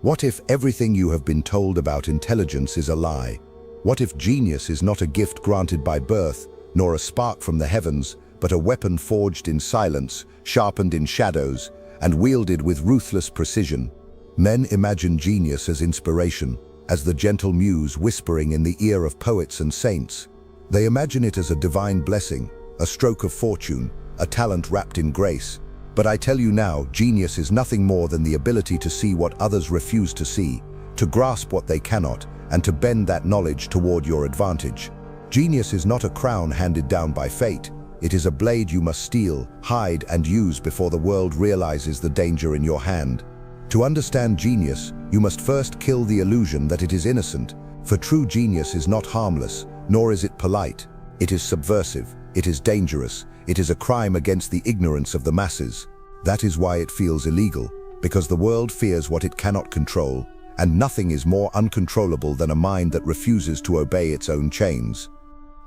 What if everything you have been told about intelligence is a lie? What if genius is not a gift granted by birth, nor a spark from the heavens, but a weapon forged in silence, sharpened in shadows, and wielded with ruthless precision? Men imagine genius as inspiration, as the gentle muse whispering in the ear of poets and saints. They imagine it as a divine blessing, a stroke of fortune, a talent wrapped in grace. But I tell you now, genius is nothing more than the ability to see what others refuse to see, to grasp what they cannot, and to bend that knowledge toward your advantage. Genius is not a crown handed down by fate. It is a blade you must steal, hide, and use before the world realizes the danger in your hand. To understand genius, you must first kill the illusion that it is innocent, for true genius is not harmless, nor is it polite. It is subversive, it is dangerous, it is a crime against the ignorance of the masses. That is why it feels illegal, because the world fears what it cannot control, and nothing is more uncontrollable than a mind that refuses to obey its own chains.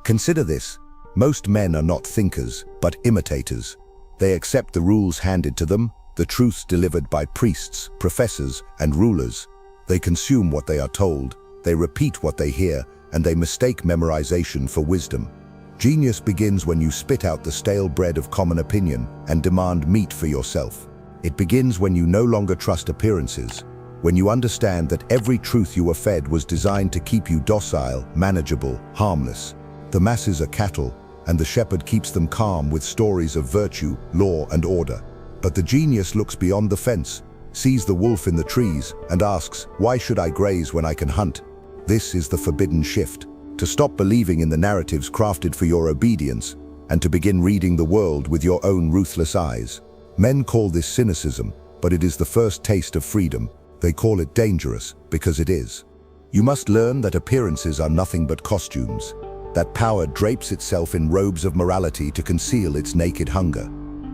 Consider this: most men are not thinkers, but imitators. They accept the rules handed to them, the truths delivered by priests, professors, and rulers. They consume what they are told, they repeat what they hear, and they mistake memorization for wisdom. Genius begins when you spit out the stale bread of common opinion and demand meat for yourself. It begins when you no longer trust appearances, when you understand that every truth you were fed was designed to keep you docile, manageable, harmless. The masses are cattle, and the shepherd keeps them calm with stories of virtue, law, and order. But the genius looks beyond the fence, sees the wolf in the trees, and asks, "Why should I graze when I can hunt?" This is the forbidden shift: to stop believing in the narratives crafted for your obedience, and to begin reading the world with your own ruthless eyes. Men call this cynicism, but it is the first taste of freedom. They call it dangerous, because it is. You must learn that appearances are nothing but costumes, that power drapes itself in robes of morality to conceal its naked hunger.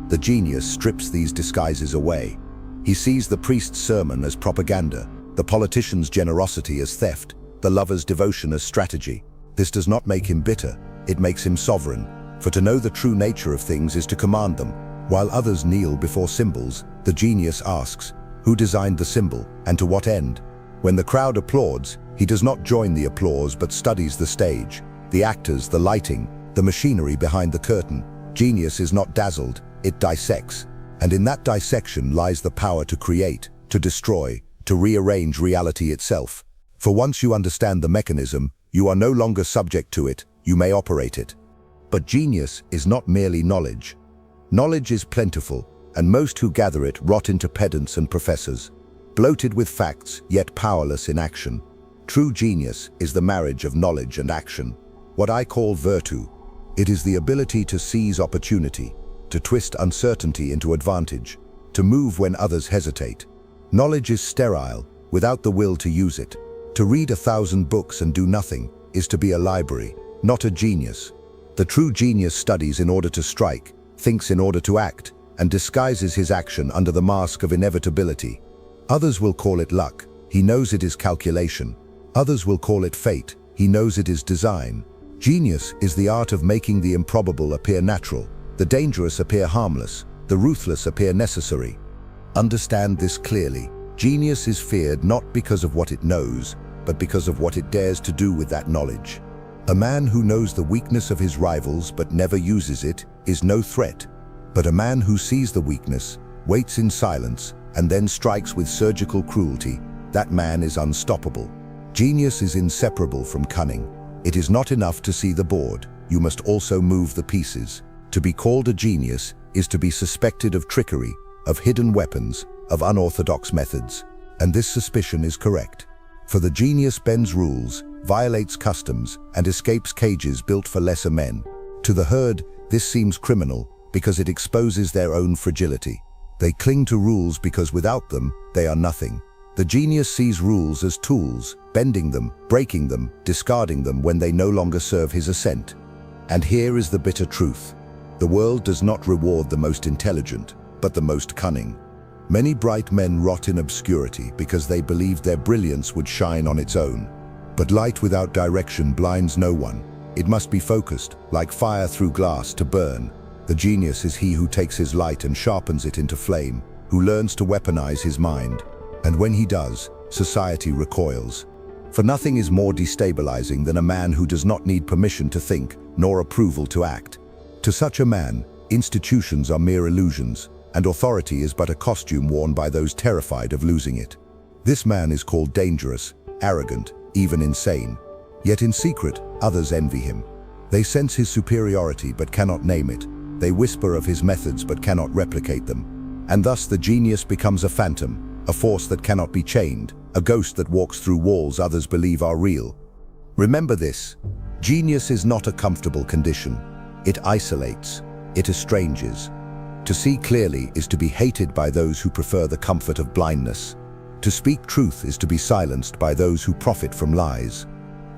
The genius strips these disguises away. He sees the priest's sermon as propaganda, the politician's generosity as theft, the lover's devotion as strategy. This does not make him bitter, it makes him sovereign, for to know the true nature of things is to command them. While others kneel before symbols, the genius asks, who designed the symbol, and to what end? When the crowd applauds, he does not join the applause but studies the stage, the actors, the lighting, the machinery behind the curtain. Genius is not dazzled, it dissects. And in that dissection lies the power to create, to destroy, to rearrange reality itself. For once you understand the mechanism, you are no longer subject to it, you may operate it. But genius is not merely knowledge. Knowledge is plentiful, and most who gather it rot into pedants and professors, bloated with facts, yet powerless in action. True genius is the marriage of knowledge and action, what I call virtù. It is the ability to seize opportunity, to twist uncertainty into advantage, to move when others hesitate. Knowledge is sterile, without the will to use it. To read 1,000 books and do nothing is to be a library, not a genius. The true genius studies in order to strike, thinks in order to act, and disguises his action under the mask of inevitability. Others will call it luck, he knows it is calculation. Others will call it fate, he knows it is design. Genius is the art of making the improbable appear natural, the dangerous appear harmless, the ruthless appear necessary. Understand this clearly. Genius is feared not because of what it knows, but because of what it dares to do with that knowledge. A man who knows the weakness of his rivals but never uses it is no threat. But a man who sees the weakness, waits in silence, and then strikes with surgical cruelty, that man is unstoppable. Genius is inseparable from cunning. It is not enough to see the board, you must also move the pieces. To be called a genius is to be suspected of trickery, of hidden weapons, of unorthodox methods. And this suspicion is correct. For the genius bends rules, violates customs, and escapes cages built for lesser men. To the herd, this seems criminal because it exposes their own fragility. They cling to rules because without them, they are nothing. The genius sees rules as tools, bending them, breaking them, discarding them when they no longer serve his assent. And here is the bitter truth. The world does not reward the most intelligent, but the most cunning. Many bright men rot in obscurity because they believed their brilliance would shine on its own. But light without direction blinds no one. It must be focused, like fire through glass, to burn. The genius is he who takes his light and sharpens it into flame, who learns to weaponize his mind. And when he does, society recoils. For nothing is more destabilizing than a man who does not need permission to think, nor approval to act. To such a man, institutions are mere illusions, and authority is but a costume worn by those terrified of losing it. This man is called dangerous, arrogant, even insane. Yet in secret, others envy him. They sense his superiority but cannot name it. They whisper of his methods but cannot replicate them. And thus the genius becomes a phantom, a force that cannot be chained, a ghost that walks through walls others believe are real. Remember this: genius is not a comfortable condition. It isolates, it estranges. To see clearly is to be hated by those who prefer the comfort of blindness. To speak truth is to be silenced by those who profit from lies.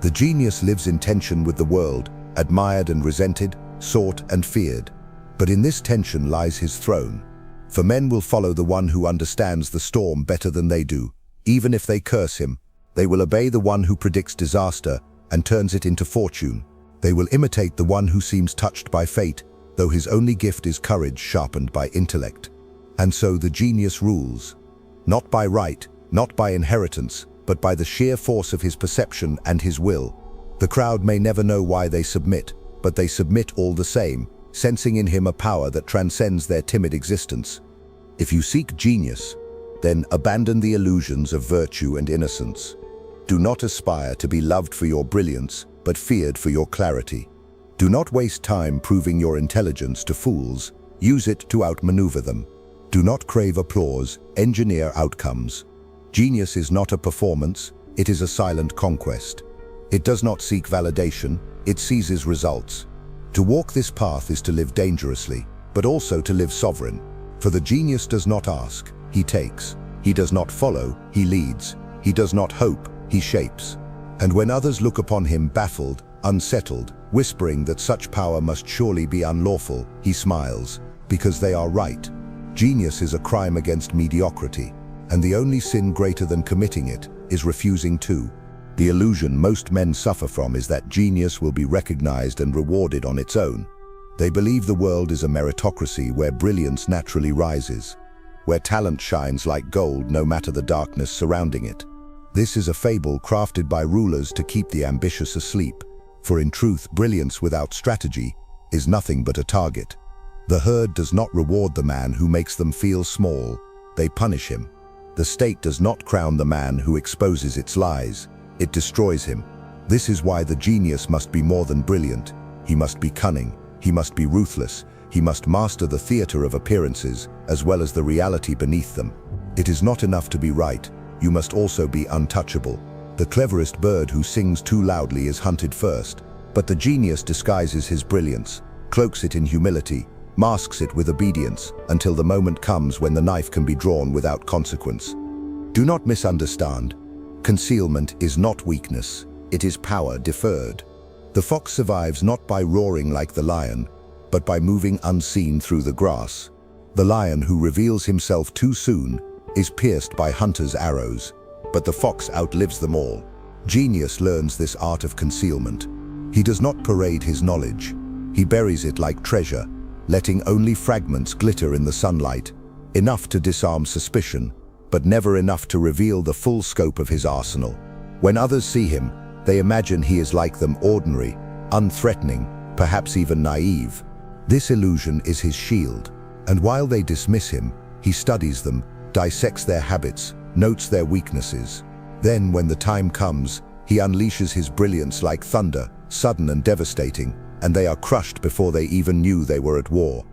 The genius lives in tension with the world, admired and resented, sought and feared. But in this tension lies his throne. For men will follow the one who understands the storm better than they do. Even if they curse him, they will obey the one who predicts disaster and turns it into fortune. They will imitate the one who seems touched by fate, though his only gift is courage sharpened by intellect. And so the genius rules, not by right, not by inheritance, but by the sheer force of his perception and his will. The crowd may never know why they submit, but they submit all the same, sensing in him a power that transcends their timid existence. If you seek genius, then abandon the illusions of virtue and innocence. Do not aspire to be loved for your brilliance, but feared for your clarity. Do not waste time proving your intelligence to fools. Use it to outmaneuver them. Do not crave applause, engineer outcomes. Genius is not a performance, it is a silent conquest. It does not seek validation, it seizes results. To walk this path is to live dangerously, but also to live sovereign. For the genius does not ask, he takes. He does not follow, he leads. He does not hope, he shapes. And when others look upon him baffled, unsettled, whispering that such power must surely be unlawful, he smiles, because they are right. Genius is a crime against mediocrity, and the only sin greater than committing it is refusing to. The illusion most men suffer from is that genius will be recognized and rewarded on its own. They believe the world is a meritocracy where brilliance naturally rises, where talent shines like gold no matter the darkness surrounding it. This is a fable crafted by rulers to keep the ambitious asleep, for in truth, brilliance without strategy is nothing but a target. The herd does not reward the man who makes them feel small, they punish him. The state does not crown the man who exposes its lies, it destroys him. This is why the genius must be more than brilliant. He must be cunning, he must be ruthless, he must master the theater of appearances as well as the reality beneath them. It is not enough to be right, you must also be untouchable. The cleverest bird who sings too loudly is hunted first, but the genius disguises his brilliance, cloaks it in humility, masks it with obedience, until the moment comes when the knife can be drawn without consequence. Do not misunderstand. Concealment is not weakness, it is power deferred. The fox survives not by roaring like the lion, but by moving unseen through the grass. The lion who reveals himself too soon is pierced by hunters' arrows, but the fox outlives them all. Genius learns this art of concealment. He does not parade his knowledge. He buries it like treasure, letting only fragments glitter in the sunlight, enough to disarm suspicion, but never enough to reveal the full scope of his arsenal. When others see him, they imagine he is like them, ordinary, unthreatening, perhaps even naive. This illusion is his shield, and while they dismiss him, he studies them, dissects their habits, notes their weaknesses. Then, when the time comes, he unleashes his brilliance like thunder, sudden and devastating, and they are crushed before they even knew they were at war.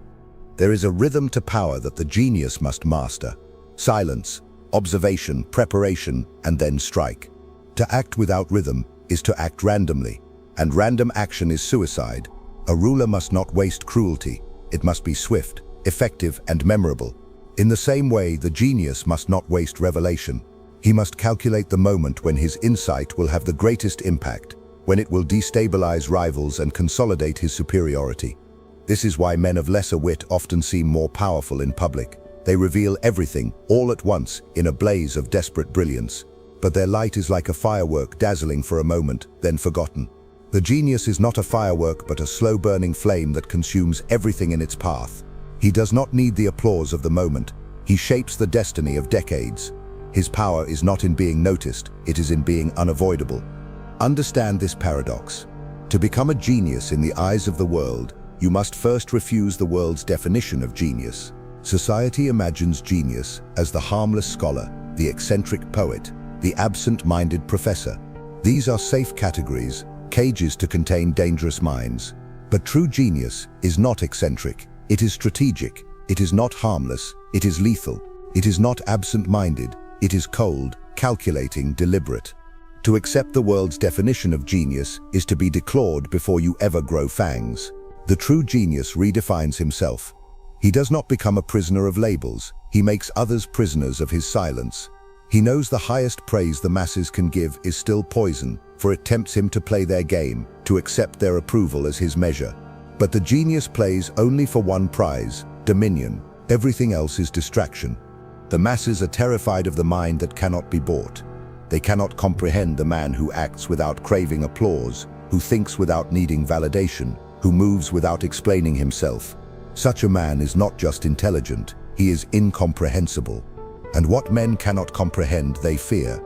There is a rhythm to power that the genius must master. Silence, observation, preparation, and then strike. To act without rhythm is to act randomly, and random action is suicide. A ruler must not waste cruelty. It must be swift, effective, and memorable. In the same way, the genius must not waste revelation. He must calculate the moment when his insight will have the greatest impact, when it will destabilize rivals and consolidate his superiority. This is why men of lesser wit often seem more powerful in public. They reveal everything, all at once, in a blaze of desperate brilliance. But their light is like a firework, dazzling for a moment, then forgotten. The genius is not a firework, but a slow-burning flame that consumes everything in its path. He does not need the applause of the moment. He shapes the destiny of decades. His power is not in being noticed, it is in being unavoidable. Understand this paradox. To become a genius in the eyes of the world, you must first refuse the world's definition of genius. Society imagines genius as the harmless scholar, the eccentric poet, the absent-minded professor. These are safe categories, cages to contain dangerous minds. But true genius is not eccentric, it is strategic, it is not harmless, it is lethal. It is not absent-minded, it is cold, calculating, deliberate. To accept the world's definition of genius is to be declawed before you ever grow fangs. The true genius redefines himself. He does not become a prisoner of labels, he makes others prisoners of his silence. He knows the highest praise the masses can give is still poison, for it tempts him to play their game, to accept their approval as his measure. But the genius plays only for one prize, dominion. Everything else is distraction. The masses are terrified of the mind that cannot be bought. They cannot comprehend the man who acts without craving applause, who thinks without needing validation, who moves without explaining himself. Such a man is not just intelligent, he is incomprehensible. And what men cannot comprehend, they fear.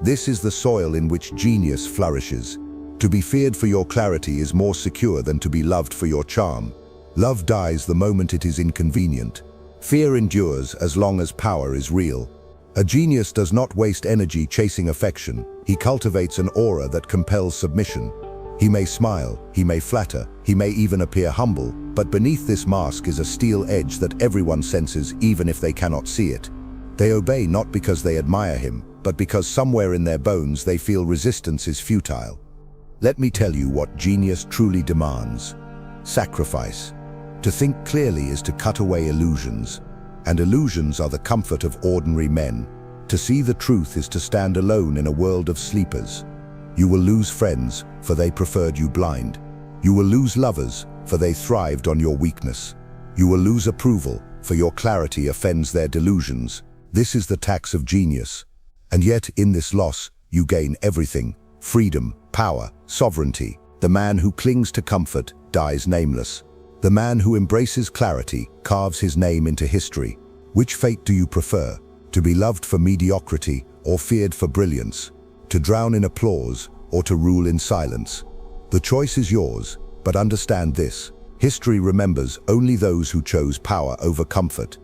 This is the soil in which genius flourishes. To be feared for your clarity is more secure than to be loved for your charm. Love dies the moment it is inconvenient. Fear endures as long as power is real. A genius does not waste energy chasing affection. He cultivates an aura that compels submission. He may smile, he may flatter, he may even appear humble, but beneath this mask is a steel edge that everyone senses even if they cannot see it. They obey not because they admire him, but because somewhere in their bones they feel resistance is futile. Let me tell you what genius truly demands. Sacrifice. To think clearly is to cut away illusions, and illusions are the comfort of ordinary men. To see the truth is to stand alone in a world of sleepers. You will lose friends, for they preferred you blind. You will lose lovers, for they thrived on your weakness. You will lose approval, for your clarity offends their delusions. This is the tax of genius. And yet, in this loss, you gain everything: freedom, power, sovereignty. The man who clings to comfort dies nameless. The man who embraces clarity carves his name into history. Which fate do you prefer? To be loved for mediocrity or feared for brilliance? To drown in applause or to rule in silence? The choice is yours, but understand this: history remembers only those who chose power over comfort.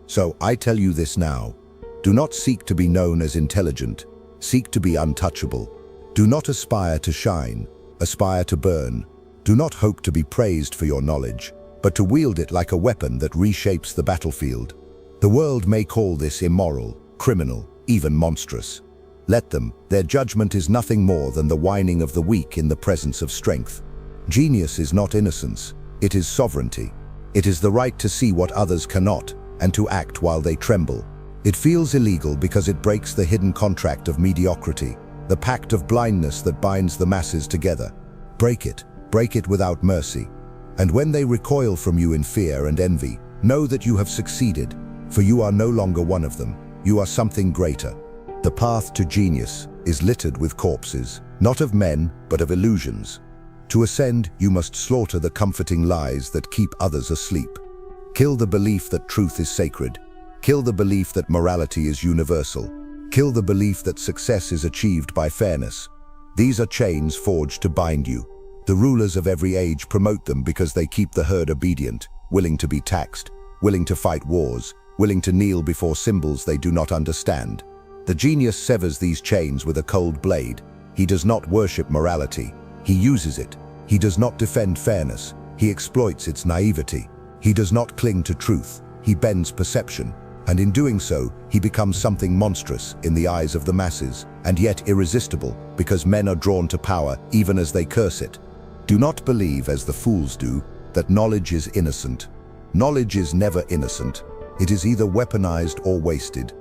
So I tell you this now. Do not seek to be known as intelligent. Seek to be untouchable. Do not aspire to shine. Aspire to burn. Do not hope to be praised for your knowledge, but to wield it like a weapon that reshapes the battlefield. The world may call this immoral, criminal, even monstrous. Let them. Their judgment is nothing more than the whining of the weak in the presence of strength. Genius is not innocence, it is sovereignty. It is the right to see what others cannot, and to act while they tremble. It feels illegal because it breaks the hidden contract of mediocrity, the pact of blindness that binds the masses together. Break it without mercy. And when they recoil from you in fear and envy, know that you have succeeded, for you are no longer one of them, you are something greater. The path to genius is littered with corpses, not of men, but of illusions. To ascend, you must slaughter the comforting lies that keep others asleep. Kill the belief that truth is sacred. Kill the belief that morality is universal. Kill the belief that success is achieved by fairness. These are chains forged to bind you. The rulers of every age promote them because they keep the herd obedient, willing to be taxed, willing to fight wars, willing to kneel before symbols they do not understand. The genius severs these chains with a cold blade. He does not worship morality. He uses it. He does not defend fairness. He exploits its naivety. He does not cling to truth. He bends perception. And in doing so, he becomes something monstrous in the eyes of the masses, and yet irresistible, because men are drawn to power even as they curse it. Do not believe, as the fools do, that knowledge is innocent. Knowledge is never innocent. It is either weaponized or wasted.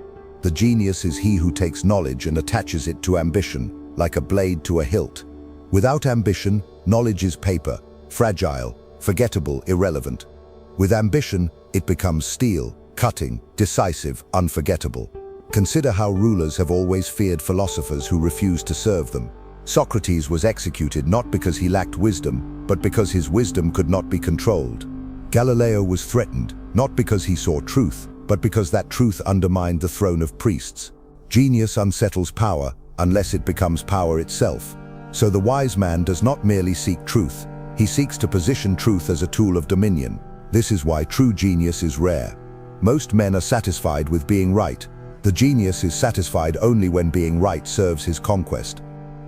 The genius is he who takes knowledge and attaches it to ambition, like a blade to a hilt. Without ambition, knowledge is paper, fragile, forgettable, irrelevant. With ambition, it becomes steel, cutting, decisive, unforgettable. Consider how rulers have always feared philosophers who refused to serve them. Socrates was executed not because he lacked wisdom, but because his wisdom could not be controlled. Galileo was threatened, not because he saw truth, but because that truth undermined the throne of priests. Genius unsettles power unless it becomes power itself. So the wise man does not merely seek truth, he seeks to position truth as a tool of dominion. This is why true genius is rare. Most men are satisfied with being right. The genius is satisfied only when being right serves his conquest.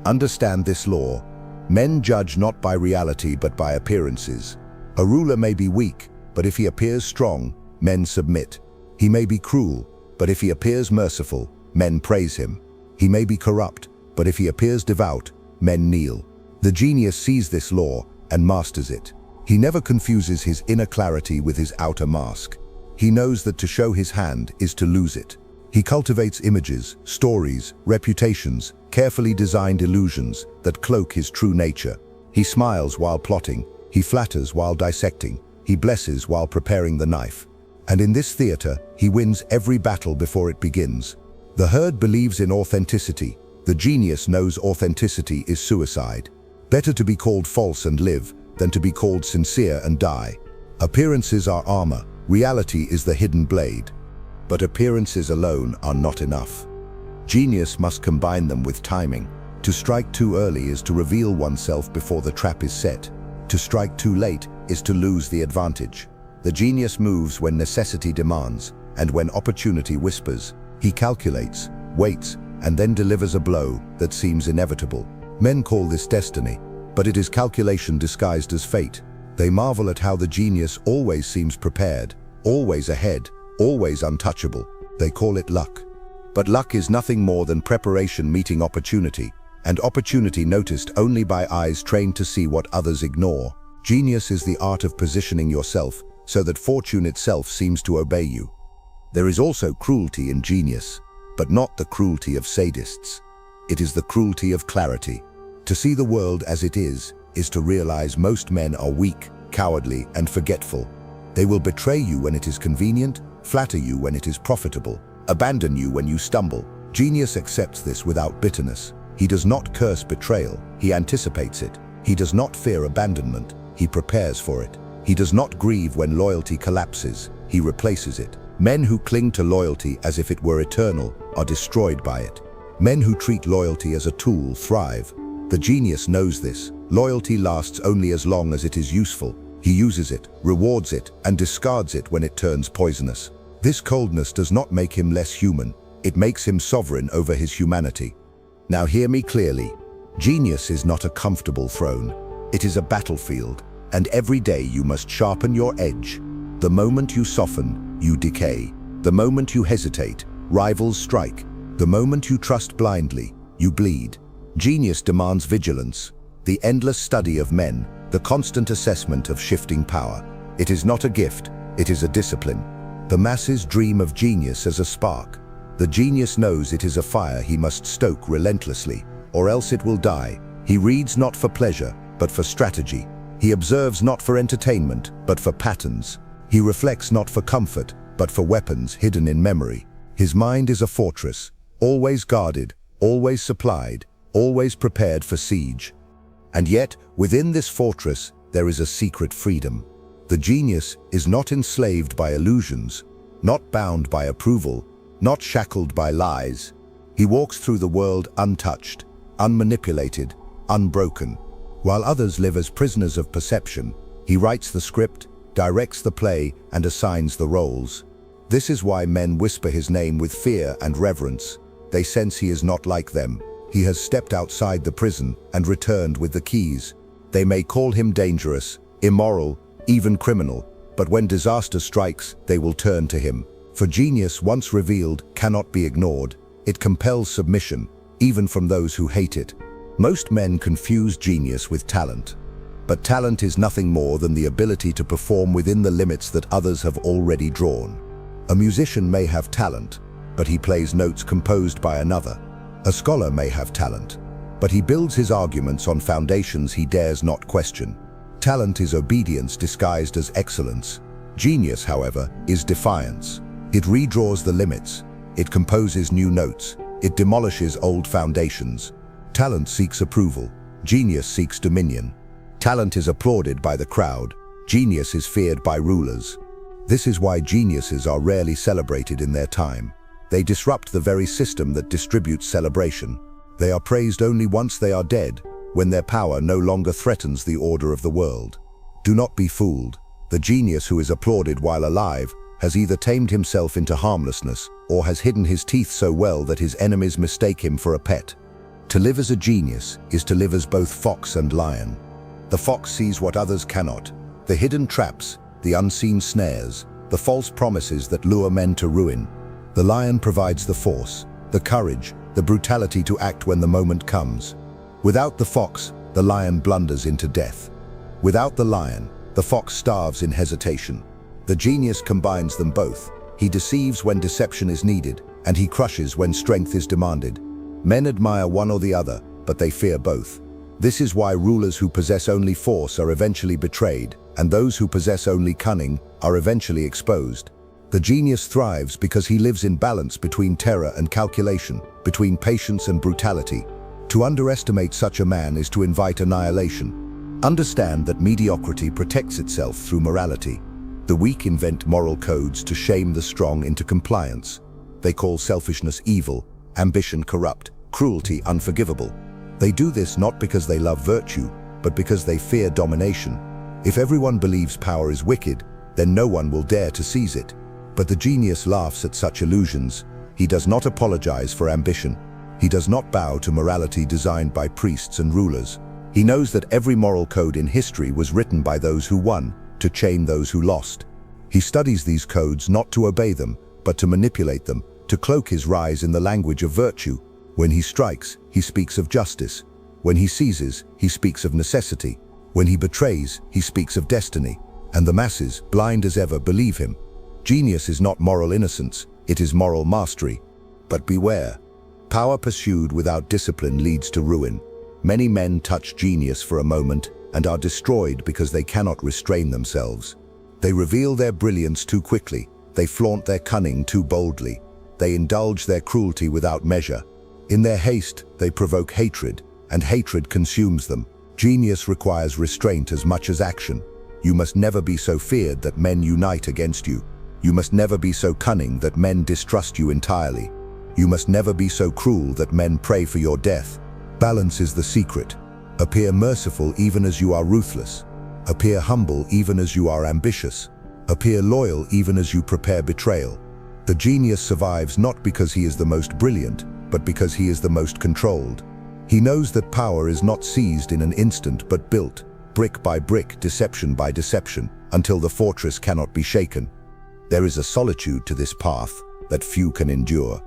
Understand this law. Men judge not by reality but by appearances. A ruler may be weak, but if he appears strong, men submit. He may be cruel, but if he appears merciful, men praise him. He may be corrupt, but if he appears devout, men kneel. The genius sees this law and masters it. He never confuses his inner clarity with his outer mask. He knows that to show his hand is to lose it. He cultivates images, stories, reputations, carefully designed illusions that cloak his true nature. He smiles while plotting, he flatters while dissecting, he blesses while preparing the knife. And in this theater, he wins every battle before it begins. The herd believes in authenticity. The genius knows authenticity is suicide. Better to be called false and live than to be called sincere and die. Appearances are armor, reality is the hidden blade. But appearances alone are not enough. Genius must combine them with timing. To strike too early is to reveal oneself before the trap is set. To strike too late is to lose the advantage. The genius moves when necessity demands, and when opportunity whispers. He calculates, waits, and then delivers a blow that seems inevitable. Men call this destiny, but it is calculation disguised as fate. They marvel at how the genius always seems prepared, always ahead, always untouchable. They call it luck. But luck is nothing more than preparation meeting opportunity, and opportunity noticed only by eyes trained to see what others ignore. Genius is the art of positioning yourself so that fortune itself seems to obey you. There is also cruelty in genius, but not the cruelty of sadists. It is the cruelty of clarity. To see the world as it is to realize most men are weak, cowardly, and forgetful. They will betray you when it is convenient, flatter you when it is profitable, abandon you when you stumble. Genius accepts this without bitterness. He does not curse betrayal, he anticipates it. He does not fear abandonment, he prepares for it. He does not grieve when loyalty collapses, he replaces it. Men who cling to loyalty as if it were eternal are destroyed by it. Men who treat loyalty as a tool thrive. The genius knows this. Loyalty lasts only as long as it is useful. He uses it, rewards it, and discards it when it turns poisonous. This coldness does not make him less human. It makes him sovereign over his humanity. Now hear me clearly. Genius is not a comfortable throne. It is a battlefield, and every day you must sharpen your edge. The moment you soften, you decay. The moment you hesitate, rivals strike. The moment you trust blindly, you bleed. Genius demands vigilance, the endless study of men, the constant assessment of shifting power. It is not a gift, it is a discipline. The masses dream of genius as a spark. The genius knows it is a fire he must stoke relentlessly, or else it will die. He reads not for pleasure, but for strategy. He observes not for entertainment, but for patterns. He reflects not for comfort, but for weapons hidden in memory. His mind is a fortress, always guarded, always supplied, always prepared for siege. And yet, within this fortress, there is a secret freedom. The genius is not enslaved by illusions, not bound by approval, not shackled by lies. He walks through the world untouched, unmanipulated, unbroken. While others live as prisoners of perception, he writes the script, directs the play, and assigns the roles. This is why men whisper his name with fear and reverence. They sense he is not like them. He has stepped outside the prison and returned with the keys. They may call him dangerous, immoral, even criminal, but when disaster strikes, they will turn to him. For genius, once revealed, cannot be ignored. It compels submission, even from those who hate it. Most men confuse genius with talent. But talent is nothing more than the ability to perform within the limits that others have already drawn. A musician may have talent, but he plays notes composed by another. A scholar may have talent, but he builds his arguments on foundations he dares not question. Talent is obedience disguised as excellence. Genius, however, is defiance. It redraws the limits. It composes new notes. It demolishes old foundations. Talent seeks approval. Genius seeks dominion. Talent is applauded by the crowd. Genius is feared by rulers. This is why geniuses are rarely celebrated in their time. They disrupt the very system that distributes celebration. They are praised only once they are dead, when their power no longer threatens the order of the world. Do not be fooled. The genius who is applauded while alive has either tamed himself into harmlessness or has hidden his teeth so well that his enemies mistake him for a pet. To live as a genius is to live as both fox and lion. The fox sees what others cannot, the hidden traps, the unseen snares, the false promises that lure men to ruin. The lion provides the force, the courage, the brutality to act when the moment comes. Without the fox, the lion blunders into death. Without the lion, the fox starves in hesitation. The genius combines them both. He deceives when deception is needed, and he crushes when strength is demanded. Men admire one or the other, but they fear both. This is why rulers who possess only force are eventually betrayed, and those who possess only cunning are eventually exposed. The genius thrives because he lives in balance between terror and calculation, between patience and brutality. To underestimate such a man is to invite annihilation. Understand that mediocrity protects itself through morality. The weak invent moral codes to shame the strong into compliance. They call selfishness evil, ambition corrupt, cruelty unforgivable. They do this not because they love virtue, but because they fear domination. If everyone believes power is wicked, then no one will dare to seize it. But the genius laughs at such illusions. He does not apologize for ambition. He does not bow to morality designed by priests and rulers. He knows that every moral code in history was written by those who won, to chain those who lost. He studies these codes not to obey them, but to manipulate them, to cloak his rise in the language of virtue. When he strikes, he speaks of justice. When he seizes, he speaks of necessity. When he betrays, he speaks of destiny. And the masses, blind as ever, believe him. Genius is not moral innocence, it is moral mastery. But beware. Power pursued without discipline leads to ruin. Many men touch genius for a moment and are destroyed because they cannot restrain themselves. They reveal their brilliance too quickly. They flaunt their cunning too boldly. They indulge their cruelty without measure. In their haste, they provoke hatred, and hatred consumes them. Genius requires restraint as much as action. You must never be so feared that men unite against you. You must never be so cunning that men distrust you entirely. You must never be so cruel that men pray for your death. Balance is the secret. Appear merciful even as you are ruthless. Appear humble even as you are ambitious. Appear loyal even as you prepare betrayal. The genius survives not because he is the most brilliant, but because he is the most controlled. He knows that power is not seized in an instant but built, brick by brick, deception by deception, until the fortress cannot be shaken. There is a solitude to this path that few can endure.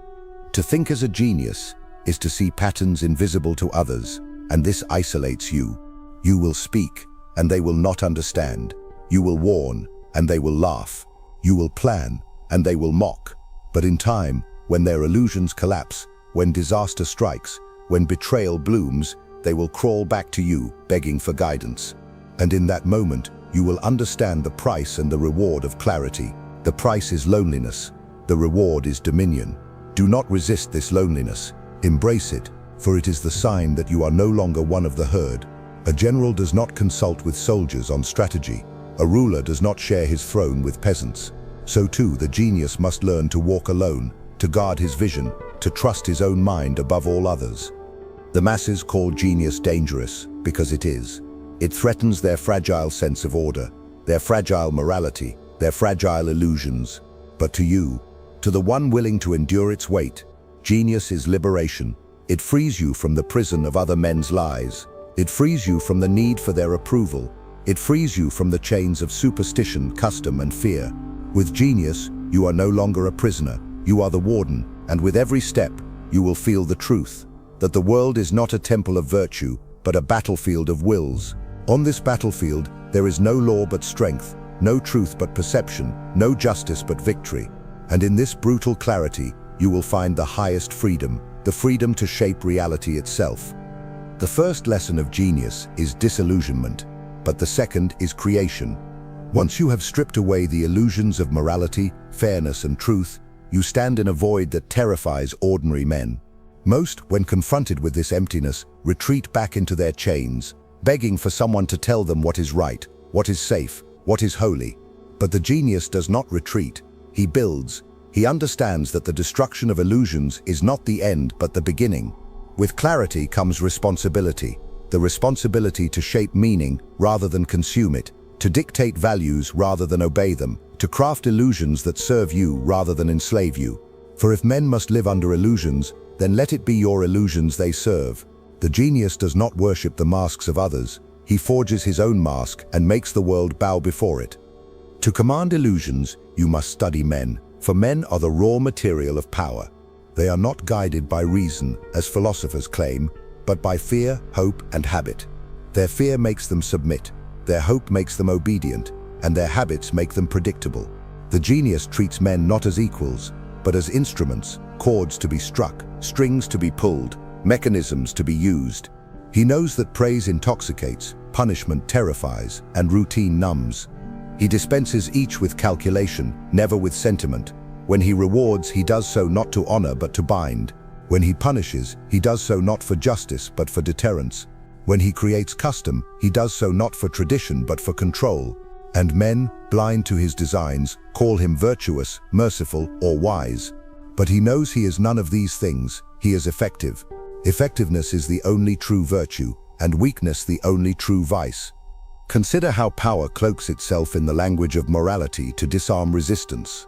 To think as a genius is to see patterns invisible to others, and this isolates you. You will speak, and they will not understand. You will warn, and they will laugh. You will plan, and they will mock. But in time, when their illusions collapse, when disaster strikes, when betrayal blooms, they will crawl back to you, begging for guidance. And in that moment, you will understand the price and the reward of clarity. The price is loneliness. The reward is dominion. Do not resist this loneliness. Embrace it, for it is the sign that you are no longer one of the herd. A general does not consult with soldiers on strategy. A ruler does not share his throne with peasants. So too, the genius must learn to walk alone, to guard his vision, to trust his own mind above all others. The masses call genius dangerous because it is. It threatens their fragile sense of order, their fragile morality, their fragile illusions. But to you, to the one willing to endure its weight, genius is liberation. It frees you from the prison of other men's lies. It frees you from the need for their approval. It frees you from the chains of superstition, custom, and fear. With genius, you are no longer a prisoner. You are the warden, and with every step, you will feel the truth, that the world is not a temple of virtue, but a battlefield of wills. On this battlefield, there is no law but strength, no truth but perception, no justice but victory. And in this brutal clarity, you will find the highest freedom, the freedom to shape reality itself. The first lesson of genius is disillusionment, but the second is creation. Once you have stripped away the illusions of morality, fairness, and truth, you stand in a void that terrifies ordinary men. Most, when confronted with this emptiness, retreat back into their chains, begging for someone to tell them what is right, what is safe, what is holy. But the genius does not retreat. He builds. He understands that the destruction of illusions is not the end but the beginning. With clarity comes responsibility, the responsibility to shape meaning rather than consume it, to dictate values rather than obey them, to craft illusions that serve you rather than enslave you. For if men must live under illusions, then let it be your illusions they serve. The genius does not worship the masks of others. He forges his own mask and makes the world bow before it. To command illusions, you must study men, for men are the raw material of power. They are not guided by reason, as philosophers claim, but by fear, hope, and habit. Their fear makes them submit, their hope makes them obedient, and their habits make them predictable. The genius treats men not as equals, but as instruments, chords to be struck, strings to be pulled, mechanisms to be used. He knows that praise intoxicates, punishment terrifies, and routine numbs. He dispenses each with calculation, never with sentiment. When he rewards, he does so not to honor but to bind. When he punishes, he does so not for justice but for deterrence. When he creates custom, he does so not for tradition but for control. And men, blind to his designs, call him virtuous, merciful, or wise. But he knows he is none of these things. He is effective. Effectiveness is the only true virtue, and weakness the only true vice. Consider how power cloaks itself in the language of morality to disarm resistance.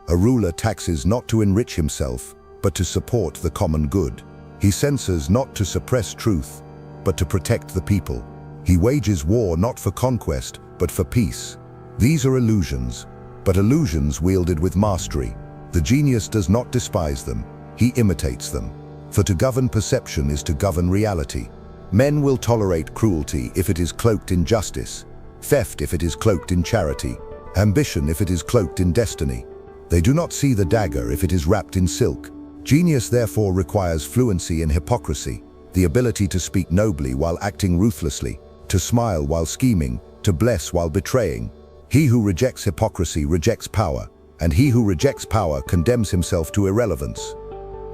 A ruler taxes not to enrich himself, but to support the common good. He censors not to suppress truth, but to protect the people. He wages war not for conquest, but for peace. These are illusions, but illusions wielded with mastery. The genius does not despise them, he imitates them. For to govern perception is to govern reality. Men will tolerate cruelty if it is cloaked in justice, theft if it is cloaked in charity, ambition if it is cloaked in destiny. They do not see the dagger if it is wrapped in silk. Genius therefore requires fluency in hypocrisy, the ability to speak nobly while acting ruthlessly, to smile while scheming, to bless while betraying. He who rejects hypocrisy rejects power, and he who rejects power condemns himself to irrelevance.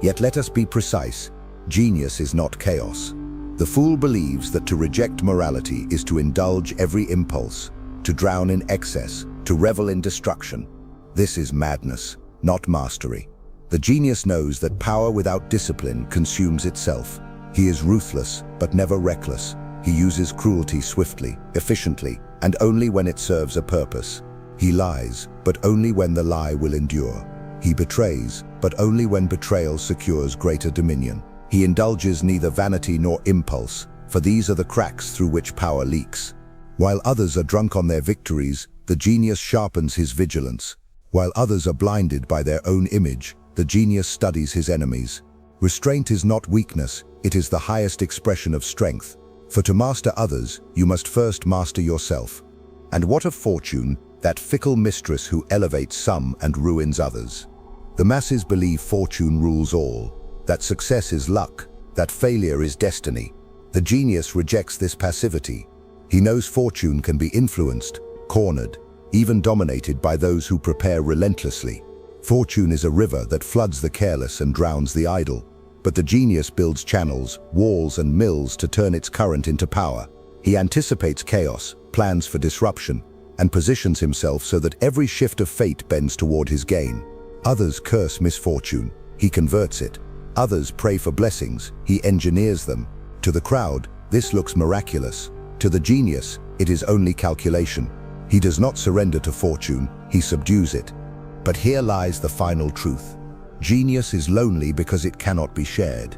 Yet let us be precise, genius is not chaos. The fool believes that to reject morality is to indulge every impulse, to drown in excess, to revel in destruction. This is madness, not mastery. The genius knows that power without discipline consumes itself. He is ruthless, but never reckless. He uses cruelty swiftly, efficiently, and only when it serves a purpose. He lies, but only when the lie will endure. He betrays, but only when betrayal secures greater dominion. He indulges neither vanity nor impulse, for these are the cracks through which power leaks. While others are drunk on their victories, the genius sharpens his vigilance. While others are blinded by their own image, the genius studies his enemies. Restraint is not weakness, it is the highest expression of strength. For to master others, you must first master yourself. And what of fortune, that fickle mistress who elevates some and ruins others? The masses believe fortune rules all, that success is luck, that failure is destiny. The genius rejects this passivity. He knows fortune can be influenced, cornered, even dominated by those who prepare relentlessly. Fortune is a river that floods the careless and drowns the idle. But the genius builds channels, walls, and mills to turn its current into power. He anticipates chaos, plans for disruption, and positions himself so that every shift of fate bends toward his gain. Others curse misfortune, he converts it. Others pray for blessings, he engineers them. To the crowd, this looks miraculous. To the genius, it is only calculation. He does not surrender to fortune, he subdues it. But here lies the final truth. Genius is lonely because it cannot be shared.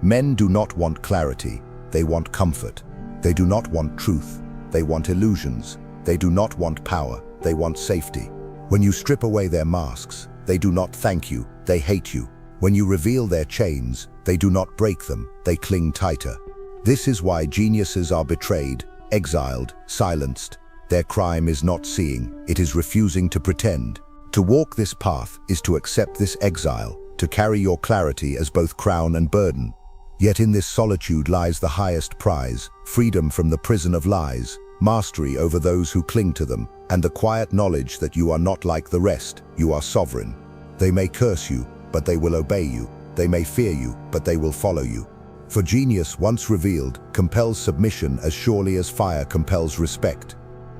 Men do not want clarity, they want comfort. They do not want truth, they want illusions. They do not want power, they want safety. When you strip away their masks, they do not thank you, they hate you. When you reveal their chains, they do not break them, they cling tighter. This is why geniuses are betrayed, exiled, silenced. Their crime is not seeing, it is refusing to pretend. To walk this path is to accept this exile, to carry your clarity as both crown and burden. Yet in this solitude lies the highest prize, freedom from the prison of lies, mastery over those who cling to them, and the quiet knowledge that you are not like the rest, you are sovereign. They may curse you, but they will obey you. They may fear you, but they will follow you. For genius, once revealed, compels submission as surely as fire compels respect.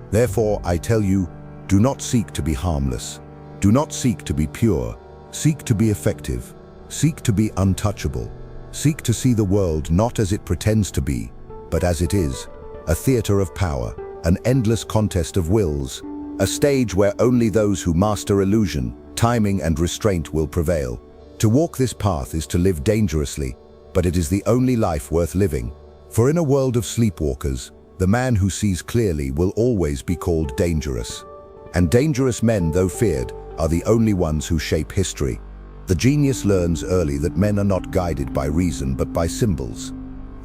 Therefore, I tell you, do not seek to be harmless. Do not seek to be pure. Seek to be effective. Seek to be untouchable. Seek to see the world not as it pretends to be, but as it is. A theater of power, an endless contest of wills, a stage where only those who master illusion, timing and restraint will prevail. To walk this path is to live dangerously, but it is the only life worth living. For in a world of sleepwalkers, the man who sees clearly will always be called dangerous. And dangerous men, though feared, are the only ones who shape history. The genius learns early that men are not guided by reason but by symbols.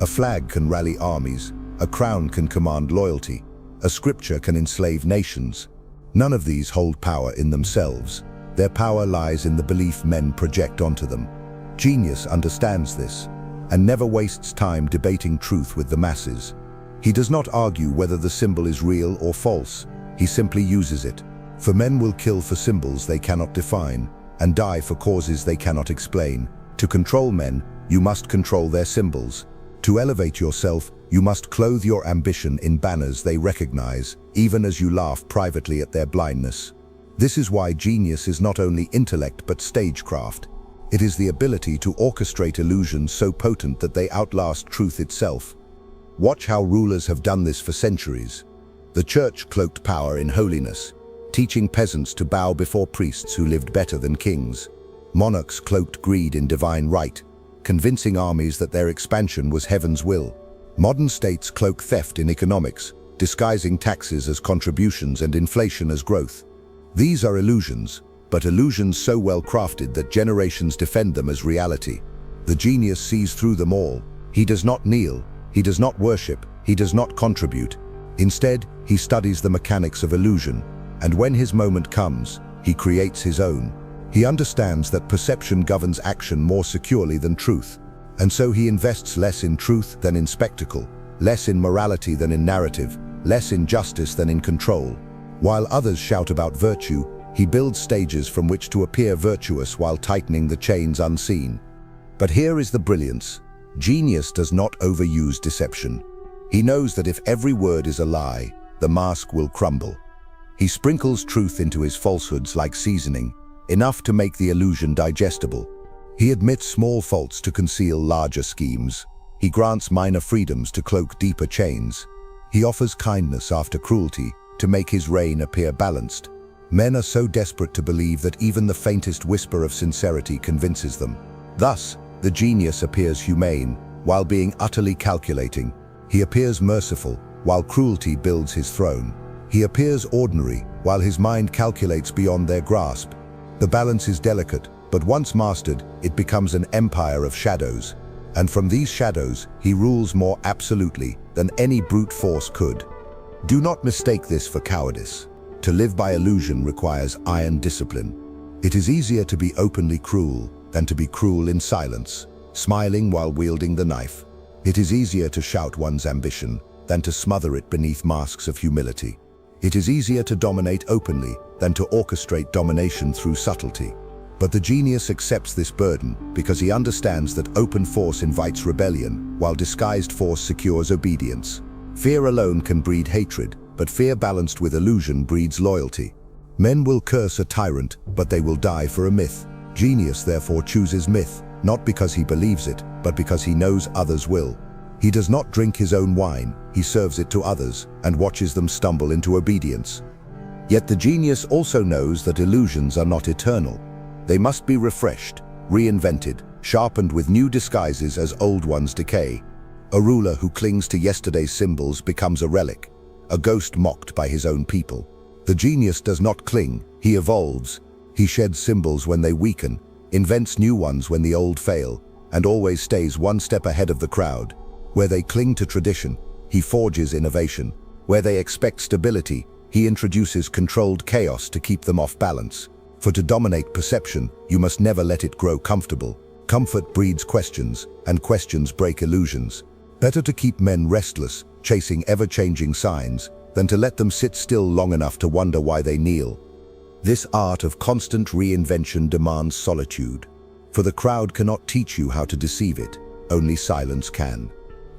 A flag can rally armies, a crown can command loyalty, a scripture can enslave nations. None of these hold power in themselves. Their power lies in the belief men project onto them. Genius understands this, and never wastes time debating truth with the masses. He does not argue whether the symbol is real or false. He simply uses it. For men will kill for symbols they cannot define, and die for causes they cannot explain. To control men, you must control their symbols. To elevate yourself, you must clothe your ambition in banners they recognize, even as you laugh privately at their blindness. This is why genius is not only intellect but stagecraft. It is the ability to orchestrate illusions so potent that they outlast truth itself. Watch how rulers have done this for centuries. The church cloaked power in holiness, teaching peasants to bow before priests who lived better than kings. Monarchs cloaked greed in divine right, convincing armies that their expansion was heaven's will. Modern states cloak theft in economics, disguising taxes as contributions and inflation as growth. These are illusions, but illusions so well crafted that generations defend them as reality. The genius sees through them all. He does not kneel, he does not worship, he does not contribute. Instead, he studies the mechanics of illusion, and when his moment comes, he creates his own. He understands that perception governs action more securely than truth, and so he invests less in truth than in spectacle, less in morality than in narrative, less in justice than in control. While others shout about virtue, he builds stages from which to appear virtuous while tightening the chains unseen. But here is the brilliance. Genius does not overuse deception. He knows that if every word is a lie, the mask will crumble. He sprinkles truth into his falsehoods like seasoning, enough to make the illusion digestible. He admits small faults to conceal larger schemes. He grants minor freedoms to cloak deeper chains. He offers kindness after cruelty to make his reign appear balanced. Men are so desperate to believe that even the faintest whisper of sincerity convinces them. Thus, the genius appears humane while being utterly calculating. He appears merciful while cruelty builds his throne. He appears ordinary while his mind calculates beyond their grasp. The balance is delicate, but once mastered, it becomes an empire of shadows. And from these shadows, he rules more absolutely than any brute force could. Do not mistake this for cowardice. To live by illusion requires iron discipline. It is easier to be openly cruel than to be cruel in silence, smiling while wielding the knife. It is easier to shout one's ambition than to smother it beneath masks of humility. It is easier to dominate openly than to orchestrate domination through subtlety. But the genius accepts this burden because he understands that open force invites rebellion, while disguised force secures obedience. Fear alone can breed hatred, but fear balanced with illusion breeds loyalty. Men will curse a tyrant, but they will die for a myth. Genius therefore chooses myth, not because he believes it, but because he knows others will. He does not drink his own wine, he serves it to others, and watches them stumble into obedience. Yet the genius also knows that illusions are not eternal. They must be refreshed, reinvented, sharpened with new disguises as old ones decay. A ruler who clings to yesterday's symbols becomes a relic, a ghost mocked by his own people. The genius does not cling, he evolves. He sheds symbols when they weaken, invents new ones when the old fail, and always stays one step ahead of the crowd. Where they cling to tradition, he forges innovation. Where they expect stability, he introduces controlled chaos to keep them off balance. For to dominate perception, you must never let it grow comfortable. Comfort breeds questions, and questions break illusions. Better to keep men restless, chasing ever-changing signs, than to let them sit still long enough to wonder why they kneel. This art of constant reinvention demands solitude. For the crowd cannot teach you how to deceive it, only silence can.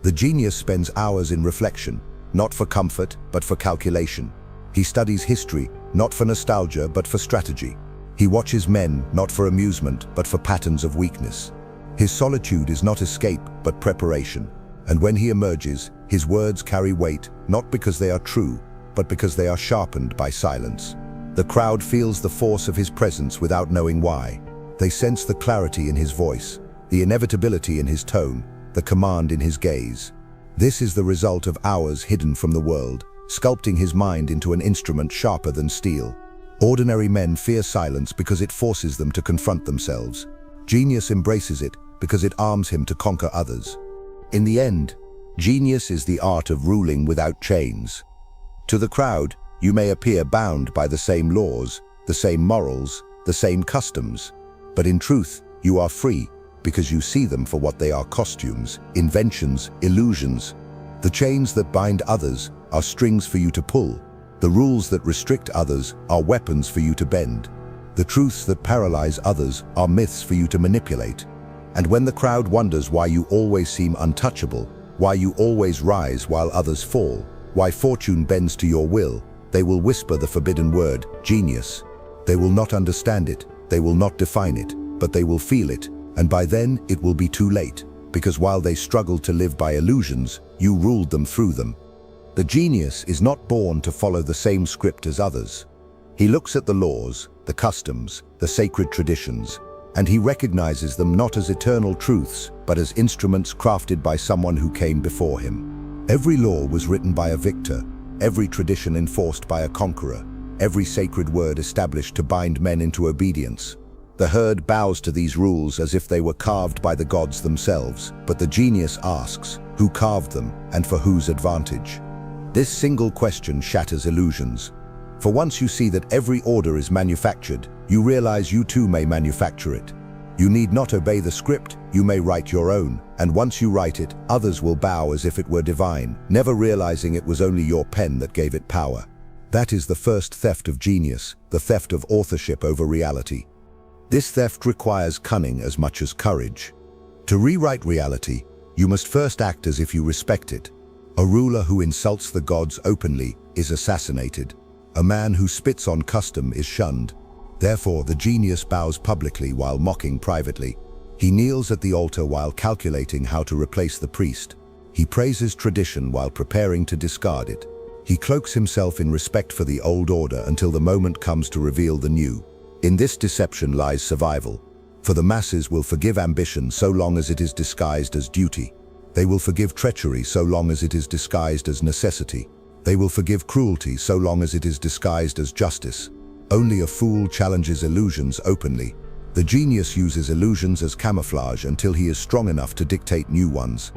The genius spends hours in reflection, not for comfort, but for calculation. He studies history, not for nostalgia, but for strategy. He watches men, not for amusement, but for patterns of weakness. His solitude is not escape, but preparation. And when he emerges, his words carry weight, not because they are true, but because they are sharpened by silence. The crowd feels the force of his presence without knowing why. They sense the clarity in his voice, the inevitability in his tone, the command in his gaze. This is the result of hours hidden from the world, sculpting his mind into an instrument sharper than steel. Ordinary men fear silence because it forces them to confront themselves. Genius embraces it because it arms him to conquer others. In the end, genius is the art of ruling without chains. To the crowd, you may appear bound by the same laws, the same morals, the same customs. But in truth, you are free because you see them for what they are: costumes, inventions, illusions. The chains that bind others are strings for you to pull. The rules that restrict others are weapons for you to bend. The truths that paralyze others are myths for you to manipulate. And when the crowd wonders why you always seem untouchable, why you always rise while others fall, why fortune bends to your will, they will whisper the forbidden word, genius. They will not understand it, they will not define it, but they will feel it, and by then it will be too late, because while they struggled to live by illusions, you ruled them through them. The genius is not born to follow the same script as others. He looks at the laws, the customs, the sacred traditions, and he recognizes them not as eternal truths, but as instruments crafted by someone who came before him. Every law was written by a victor, every tradition enforced by a conqueror, every sacred word established to bind men into obedience. The herd bows to these rules as if they were carved by the gods themselves, but the genius asks, who carved them and for whose advantage? This single question shatters illusions. For once you see that every order is manufactured, you realize you too may manufacture it. You need not obey the script, you may write your own, and once you write it, others will bow as if it were divine, never realizing it was only your pen that gave it power. That is the first theft of genius, the theft of authorship over reality. This theft requires cunning as much as courage. To rewrite reality, you must first act as if you respect it. A ruler who insults the gods openly is assassinated. A man who spits on custom is shunned. Therefore, the genius bows publicly while mocking privately. He kneels at the altar while calculating how to replace the priest. He praises tradition while preparing to discard it. He cloaks himself in respect for the old order until the moment comes to reveal the new. In this deception lies survival. For the masses will forgive ambition so long as it is disguised as duty. They will forgive treachery so long as it is disguised as necessity. They will forgive cruelty so long as it is disguised as justice. Only a fool challenges illusions openly. The genius uses illusions as camouflage until he is strong enough to dictate new ones.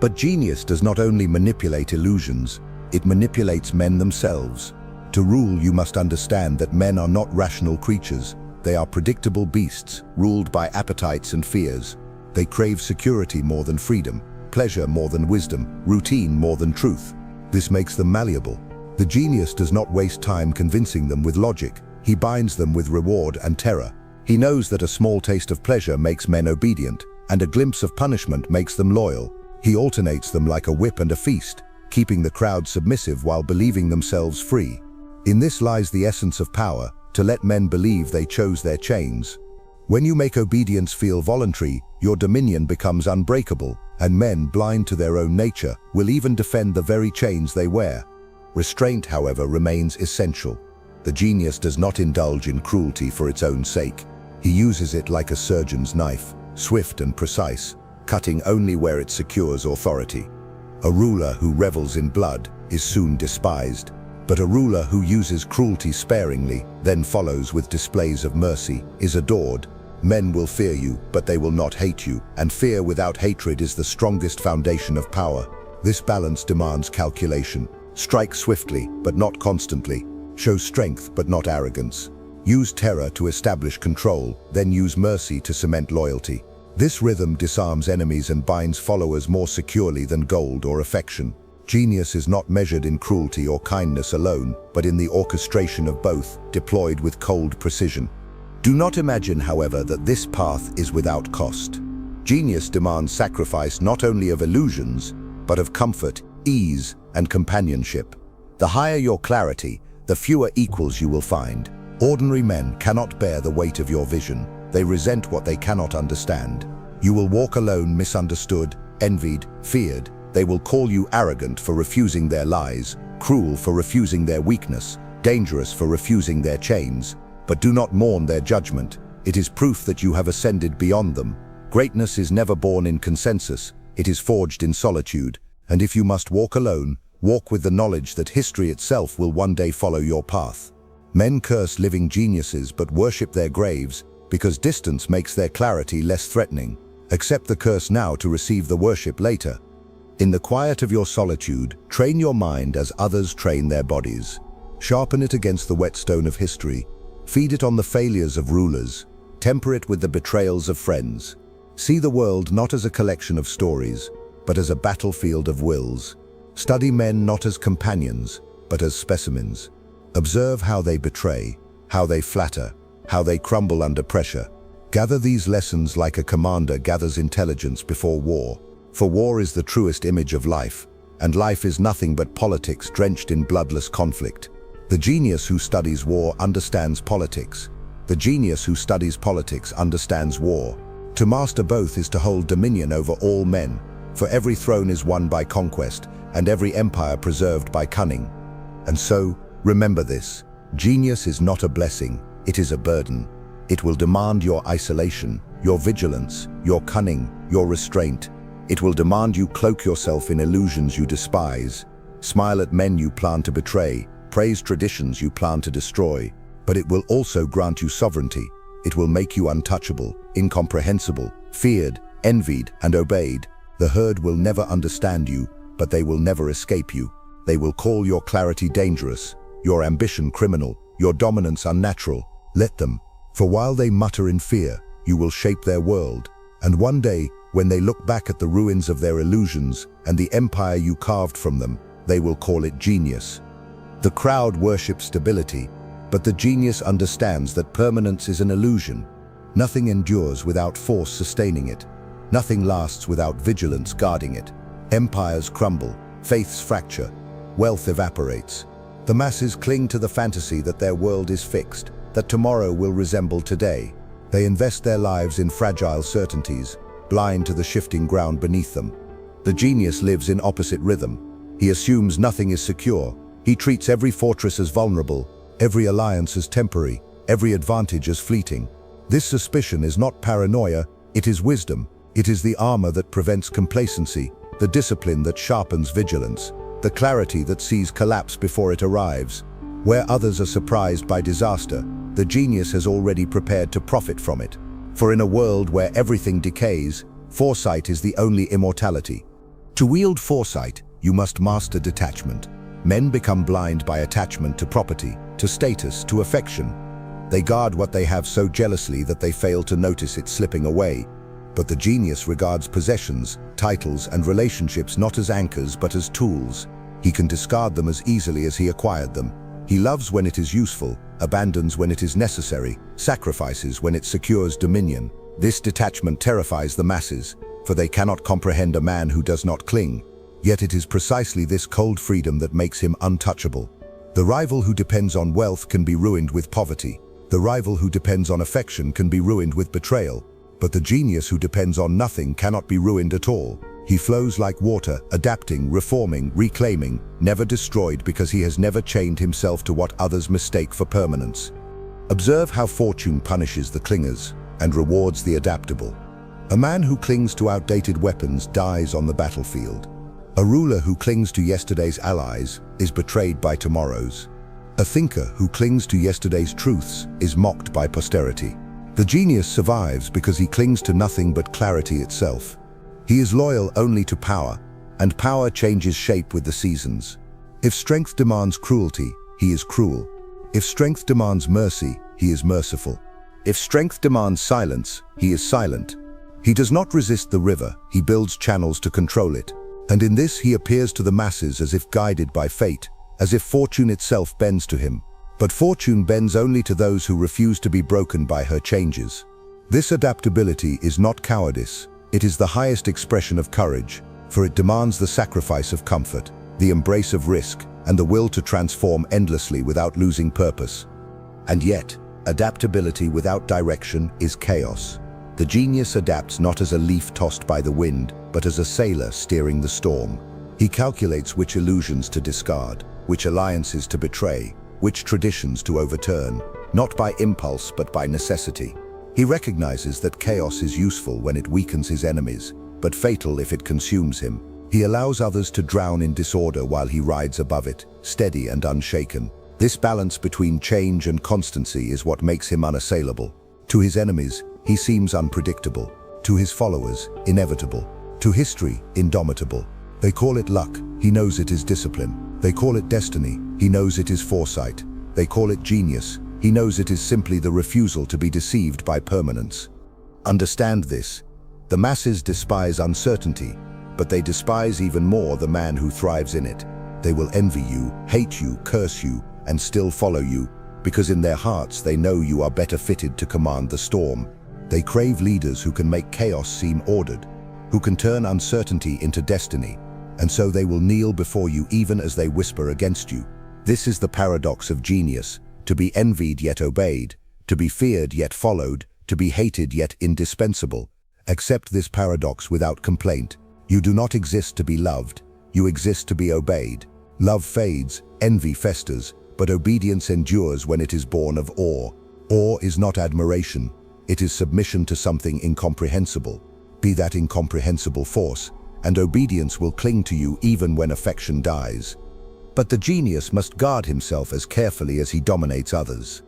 But genius does not only manipulate illusions, it manipulates men themselves. To rule, you must understand that men are not rational creatures. They are predictable beasts, ruled by appetites and fears. They crave security more than freedom, pleasure more than wisdom, routine more than truth. This makes them malleable. The genius does not waste time convincing them with logic. He binds them with reward and terror. He knows that a small taste of pleasure makes men obedient, and a glimpse of punishment makes them loyal. He alternates them like a whip and a feast, keeping the crowd submissive while believing themselves free. In this lies the essence of power, to let men believe they chose their chains. When you make obedience feel voluntary, your dominion becomes unbreakable, and men, blind to their own nature, will even defend the very chains they wear. Restraint, however, remains essential. The genius does not indulge in cruelty for its own sake. He uses it like a surgeon's knife, swift and precise, cutting only where it secures authority. A ruler who revels in blood is soon despised, but a ruler who uses cruelty sparingly, then follows with displays of mercy, is adored. Men will fear you, but they will not hate you, and fear without hatred is the strongest foundation of power. This balance demands calculation. Strike swiftly, but not constantly. Show strength, but not arrogance. Use terror to establish control, then use mercy to cement loyalty. This rhythm disarms enemies and binds followers more securely than gold or affection. Genius is not measured in cruelty or kindness alone, but in the orchestration of both, deployed with cold precision. Do not imagine, however, that this path is without cost. Genius demands sacrifice not only of illusions, but of comfort, ease, and companionship. The higher your clarity, the fewer equals you will find. Ordinary men cannot bear the weight of your vision. They resent what they cannot understand. You will walk alone, misunderstood, envied, feared. They will call you arrogant for refusing their lies, cruel for refusing their weakness, dangerous for refusing their chains. But do not mourn their judgment. It is proof that you have ascended beyond them. Greatness is never born in consensus. It is forged in solitude. And if you must walk alone, walk with the knowledge that history itself will one day follow your path. Men curse living geniuses but worship their graves because distance makes their clarity less threatening. Accept the curse now to receive the worship later. In the quiet of your solitude, train your mind as others train their bodies. Sharpen it against the whetstone of history. Feed it on the failures of rulers. Temper it with the betrayals of friends. See the world not as a collection of stories, but as a battlefield of wills. Study men not as companions, but as specimens. Observe how they betray, how they flatter, how they crumble under pressure. Gather these lessons like a commander gathers intelligence before war. For war is the truest image of life, and life is nothing but politics drenched in bloodless conflict. The genius who studies war understands politics. The genius who studies politics understands war. To master both is to hold dominion over all men, for every throne is won by conquest, and every empire preserved by cunning. And so, remember this: genius is not a blessing, it is a burden. It will demand your isolation, your vigilance, your cunning, your restraint. It will demand you cloak yourself in illusions you despise, smile at men you plan to betray, praise traditions you plan to destroy. But it will also grant you sovereignty. It will make you untouchable, incomprehensible, feared, envied, and obeyed. The herd will never understand you, but they will never escape you. They will call your clarity dangerous, your ambition criminal, your dominance unnatural. Let them, for while they mutter in fear, you will shape their world. And one day, when they look back at the ruins of their illusions and the empire you carved from them, they will call it genius. The crowd worships stability, but the genius understands that permanence is an illusion. Nothing endures without force sustaining it. Nothing lasts without vigilance guarding it. Empires crumble, faiths fracture, wealth evaporates. The masses cling to the fantasy that their world is fixed, that tomorrow will resemble today. They invest their lives in fragile certainties, blind to the shifting ground beneath them. The genius lives in opposite rhythm. He assumes nothing is secure. He treats every fortress as vulnerable, every alliance as temporary, every advantage as fleeting. This suspicion is not paranoia, it is wisdom. It is the armor that prevents complacency, the discipline that sharpens vigilance, the clarity that sees collapse before it arrives. Where others are surprised by disaster, the genius has already prepared to profit from it. For in a world where everything decays, foresight is the only immortality. To wield foresight, you must master detachment. Men become blind by attachment to property, to status, to affection. They guard what they have so jealously that they fail to notice it slipping away. But the genius regards possessions, titles, and relationships not as anchors but as tools. He can discard them as easily as he acquired them. He loves when it is useful, abandons when it is necessary, sacrifices when it secures dominion. This detachment terrifies the masses, for they cannot comprehend a man who does not cling. Yet it is precisely this cold freedom that makes him untouchable. The rival who depends on wealth can be ruined with poverty. The rival who depends on affection can be ruined with betrayal. But the genius who depends on nothing cannot be ruined at all. He flows like water, adapting, reforming, reclaiming, never destroyed because he has never chained himself to what others mistake for permanence. Observe how fortune punishes the clingers and rewards the adaptable. A man who clings to outdated weapons dies on the battlefield. A ruler who clings to yesterday's allies is betrayed by tomorrow's. A thinker who clings to yesterday's truths is mocked by posterity. The genius survives because he clings to nothing but clarity itself. He is loyal only to power, and power changes shape with the seasons. If strength demands cruelty, he is cruel. If strength demands mercy, he is merciful. If strength demands silence, he is silent. He does not resist the river, he builds channels to control it. And in this he appears to the masses as if guided by fate, as if fortune itself bends to him. But fortune bends only to those who refuse to be broken by her changes. This adaptability is not cowardice. It is the highest expression of courage, for it demands the sacrifice of comfort, the embrace of risk, and the will to transform endlessly without losing purpose. And yet, adaptability without direction is chaos. The genius adapts not as a leaf tossed by the wind, but as a sailor steering the storm. He calculates which illusions to discard, which alliances to betray, which traditions to overturn, not by impulse but by necessity. He recognizes that chaos is useful when it weakens his enemies, but fatal if it consumes him. He allows others to drown in disorder while he rides above it, steady and unshaken. This balance between change and constancy is what makes him unassailable. To his enemies, he seems unpredictable. To his followers, inevitable. To history, indomitable. They call it luck, he knows it is discipline. They call it destiny, he knows it is foresight. They call it genius, he knows it is simply the refusal to be deceived by permanence. Understand this. The masses despise uncertainty, but they despise even more the man who thrives in it. They will envy you, hate you, curse you, and still follow you, because in their hearts they know you are better fitted to command the storm. They crave leaders who can make chaos seem ordered, who can turn uncertainty into destiny, and so they will kneel before you even as they whisper against you. This is the paradox of genius, to be envied yet obeyed, to be feared yet followed, to be hated yet indispensable. Accept this paradox without complaint. You do not exist to be loved, you exist to be obeyed. Love fades, envy festers, but obedience endures when it is born of awe. Awe is not admiration, it is submission to something incomprehensible. Be that incomprehensible force, and obedience will cling to you even when affection dies. But the genius must guard himself as carefully as he dominates others.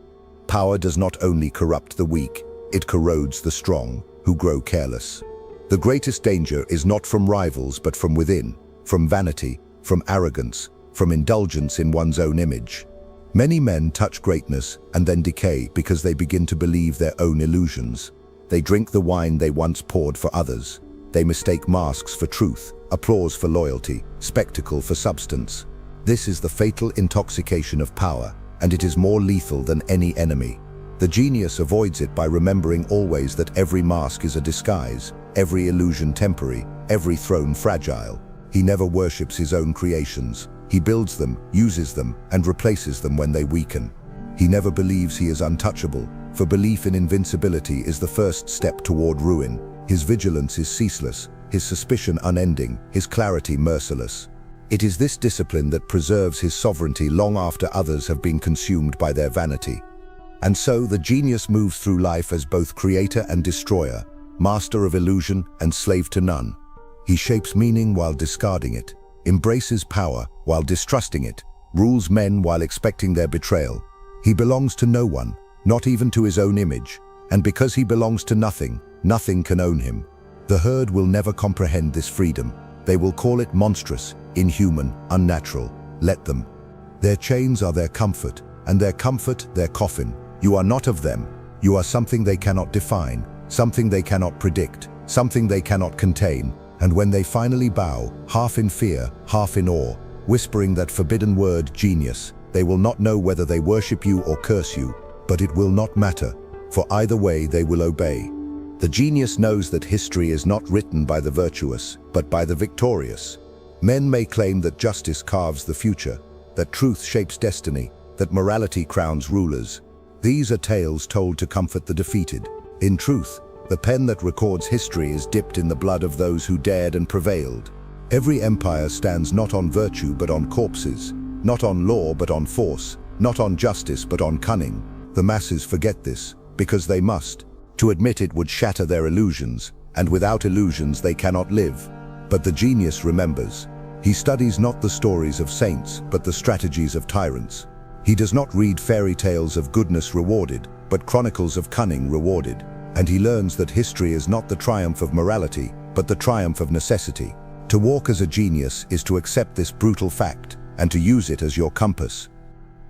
Power does not only corrupt the weak, it corrodes the strong, who grow careless. The greatest danger is not from rivals but from within, from vanity, from arrogance, from indulgence in one's own image. Many men touch greatness and then decay because they begin to believe their own illusions. They drink the wine they once poured for others. They mistake masks for truth, applause for loyalty, spectacle for substance. This is the fatal intoxication of power, and it is more lethal than any enemy. The genius avoids it by remembering always that every mask is a disguise, every illusion temporary, every throne fragile. He never worships his own creations. He builds them, uses them, and replaces them when they weaken. He never believes he is untouchable, for belief in invincibility is the first step toward ruin. His vigilance is ceaseless, his suspicion unending, his clarity merciless. It is this discipline that preserves his sovereignty long after others have been consumed by their vanity. And so the genius moves through life as both creator and destroyer, master of illusion and slave to none. He shapes meaning while discarding it, embraces power while distrusting it, rules men while expecting their betrayal. He belongs to no one, not even to his own image, and because he belongs to nothing, nothing can own him. The herd will never comprehend this freedom. They will call it monstrous, inhuman, unnatural. Let them. Their chains are their comfort, and their comfort their coffin. You are not of them. You are something they cannot define, something they cannot predict, something they cannot contain. And when they finally bow, half in fear, half in awe, whispering that forbidden word, genius, they will not know whether they worship you or curse you, but it will not matter, for either way they will obey. The genius knows that history is not written by the virtuous, but by the victorious. Men may claim that justice carves the future, that truth shapes destiny, that morality crowns rulers. These are tales told to comfort the defeated. In truth, the pen that records history is dipped in the blood of those who dared and prevailed. Every empire stands not on virtue but on corpses, not on law but on force, not on justice but on cunning. The masses forget this, because they must. To admit it would shatter their illusions, and without illusions they cannot live. But the genius remembers. He studies not the stories of saints, but the strategies of tyrants. He does not read fairy tales of goodness rewarded, but chronicles of cunning rewarded. And he learns that history is not the triumph of morality, but the triumph of necessity. To walk as a genius is to accept this brutal fact, and to use it as your compass.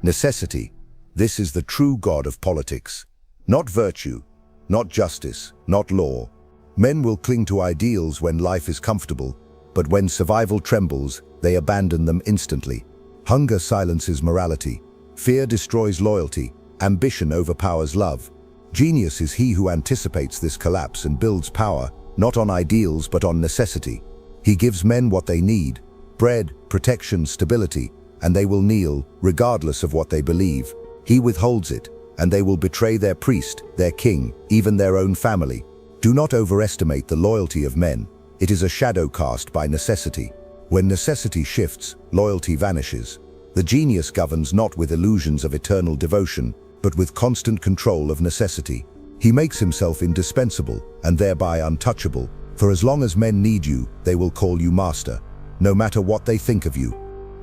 Necessity. This is the true god of politics. Not virtue, not justice, not law. Men will cling to ideals when life is comfortable, but when survival trembles, they abandon them instantly. Hunger silences morality. Fear destroys loyalty. Ambition overpowers love. Genius is he who anticipates this collapse and builds power, not on ideals but on necessity. He gives men what they need: bread, protection, stability, and they will kneel, regardless of what they believe. He withholds it, and they will betray their priest, their king, even their own family. Do not overestimate the loyalty of men. It is a shadow cast by necessity. When necessity shifts, loyalty vanishes. The genius governs not with illusions of eternal devotion, but with constant control of necessity. He makes himself indispensable, and thereby untouchable. For as long as men need you, they will call you master, no matter what they think of you.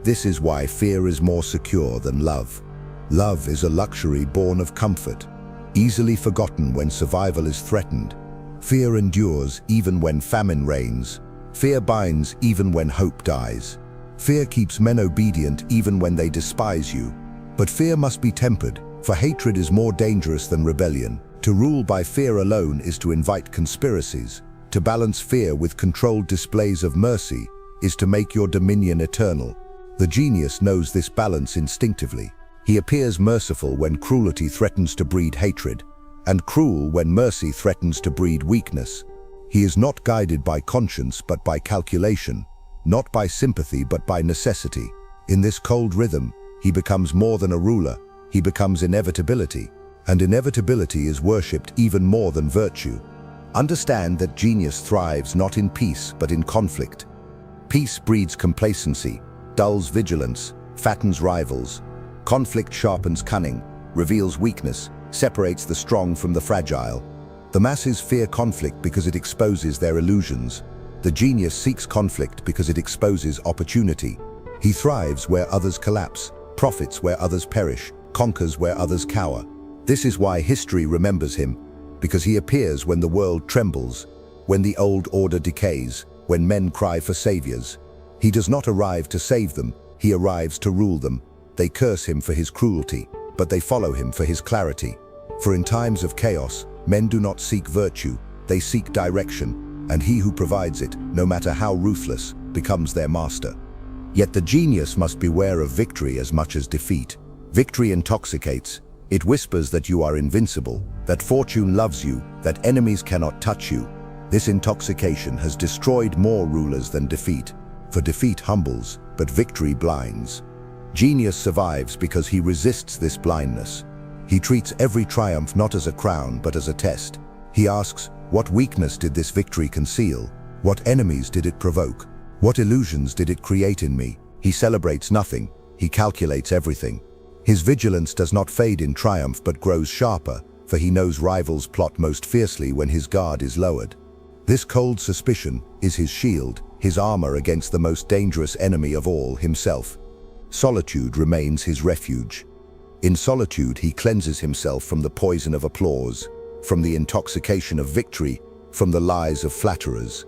This is why fear is more secure than love. Love is a luxury born of comfort, easily forgotten when survival is threatened. Fear endures even when famine reigns. Fear binds even when hope dies. Fear keeps men obedient even when they despise you. But fear must be tempered, for hatred is more dangerous than rebellion. To rule by fear alone is to invite conspiracies. To balance fear with controlled displays of mercy is to make your dominion eternal. The genius knows this balance instinctively. He appears merciful when cruelty threatens to breed hatred, and cruel when mercy threatens to breed weakness. He is not guided by conscience but by calculation, not by sympathy but by necessity. In this cold rhythm, he becomes more than a ruler. He becomes inevitability, and inevitability is worshipped even more than virtue. Understand that genius thrives not in peace but in conflict. Peace breeds complacency, dulls vigilance, fattens rivals. Conflict sharpens cunning, reveals weakness, separates the strong from the fragile. The masses fear conflict because it exposes their illusions. The genius seeks conflict because it exposes opportunity. He thrives where others collapse, profits where others perish, conquers where others cower. This is why history remembers him, because he appears when the world trembles, when the old order decays, when men cry for saviors. He does not arrive to save them, he arrives to rule them. They curse him for his cruelty, but they follow him for his clarity. For in times of chaos, men do not seek virtue, they seek direction, and he who provides it, no matter how ruthless, becomes their master. Yet the genius must beware of victory as much as defeat. Victory intoxicates. It whispers that you are invincible, that fortune loves you, that enemies cannot touch you. This intoxication has destroyed more rulers than defeat, for defeat humbles, but victory blinds. Genius survives because he resists this blindness. He treats every triumph not as a crown but as a test. He asks, what weakness did this victory conceal? What enemies did it provoke? What illusions did it create in me? He celebrates nothing, he calculates everything. His vigilance does not fade in triumph but grows sharper, for he knows rivals plot most fiercely when his guard is lowered. This cold suspicion is his shield, his armor against the most dangerous enemy of all, himself. Solitude remains his refuge. In solitude he cleanses himself from the poison of applause, from the intoxication of victory, from the lies of flatterers.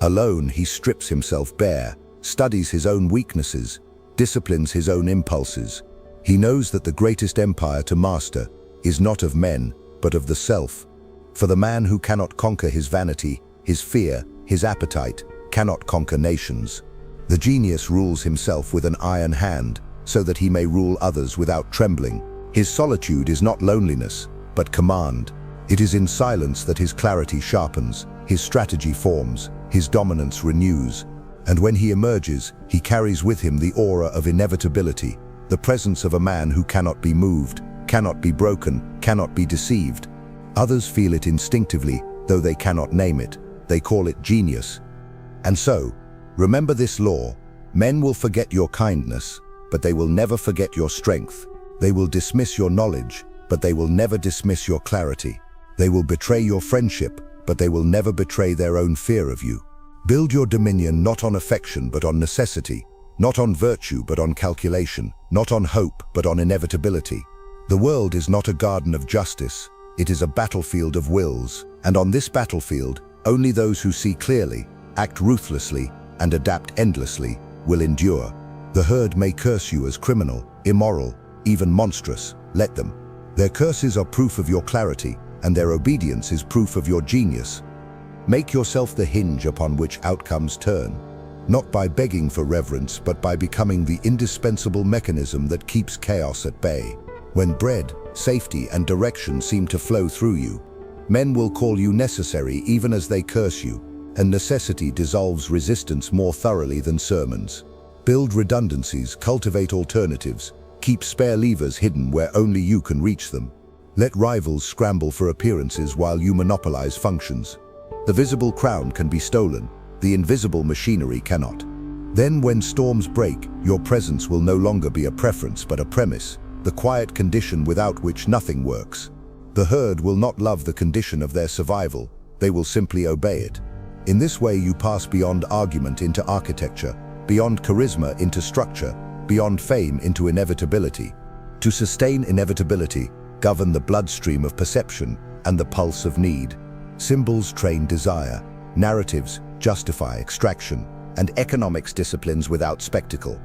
Alone he strips himself bare, studies his own weaknesses, disciplines his own impulses. He knows that the greatest empire to master is not of men, but of the self. For the man who cannot conquer his vanity, his fear, his appetite, cannot conquer nations. The genius rules himself with an iron hand, so that he may rule others without trembling. His solitude is not loneliness, but command. It is in silence that his clarity sharpens, his strategy forms, his dominance renews. And when he emerges, he carries with him the aura of inevitability, the presence of a man who cannot be moved, cannot be broken, cannot be deceived. Others feel it instinctively, though they cannot name it. They call it genius. And so, remember this law: men will forget your kindness, but they will never forget your strength. They will dismiss your knowledge, but they will never dismiss your clarity. They will betray your friendship, but they will never betray their own fear of you. Build your dominion not on affection but on necessity, not on virtue but on calculation, not on hope but on inevitability. The world is not a garden of justice, it is a battlefield of wills, and on this battlefield, only those who see clearly, act ruthlessly, and adapt endlessly will endure. The herd may curse you as criminal, immoral, even monstrous. Let them. Their curses are proof of your clarity, and their obedience is proof of your genius. Make yourself the hinge upon which outcomes turn, not by begging for reverence, but by becoming the indispensable mechanism that keeps chaos at bay. When bread, safety, and direction seem to flow through you, men will call you necessary even as they curse you, and necessity dissolves resistance more thoroughly than sermons. Build redundancies, cultivate alternatives, keep spare levers hidden where only you can reach them. Let rivals scramble for appearances while you monopolize functions. The visible crown can be stolen, the invisible machinery cannot. Then when storms break, your presence will no longer be a preference but a premise, the quiet condition without which nothing works. The herd will not love the condition of their survival, they will simply obey it. In this way you pass beyond argument into architecture, beyond charisma into structure, beyond fame into inevitability. To sustain inevitability, govern the bloodstream of perception and the pulse of need. Symbols train desire, narratives justify extraction, and economics disciplines without spectacle.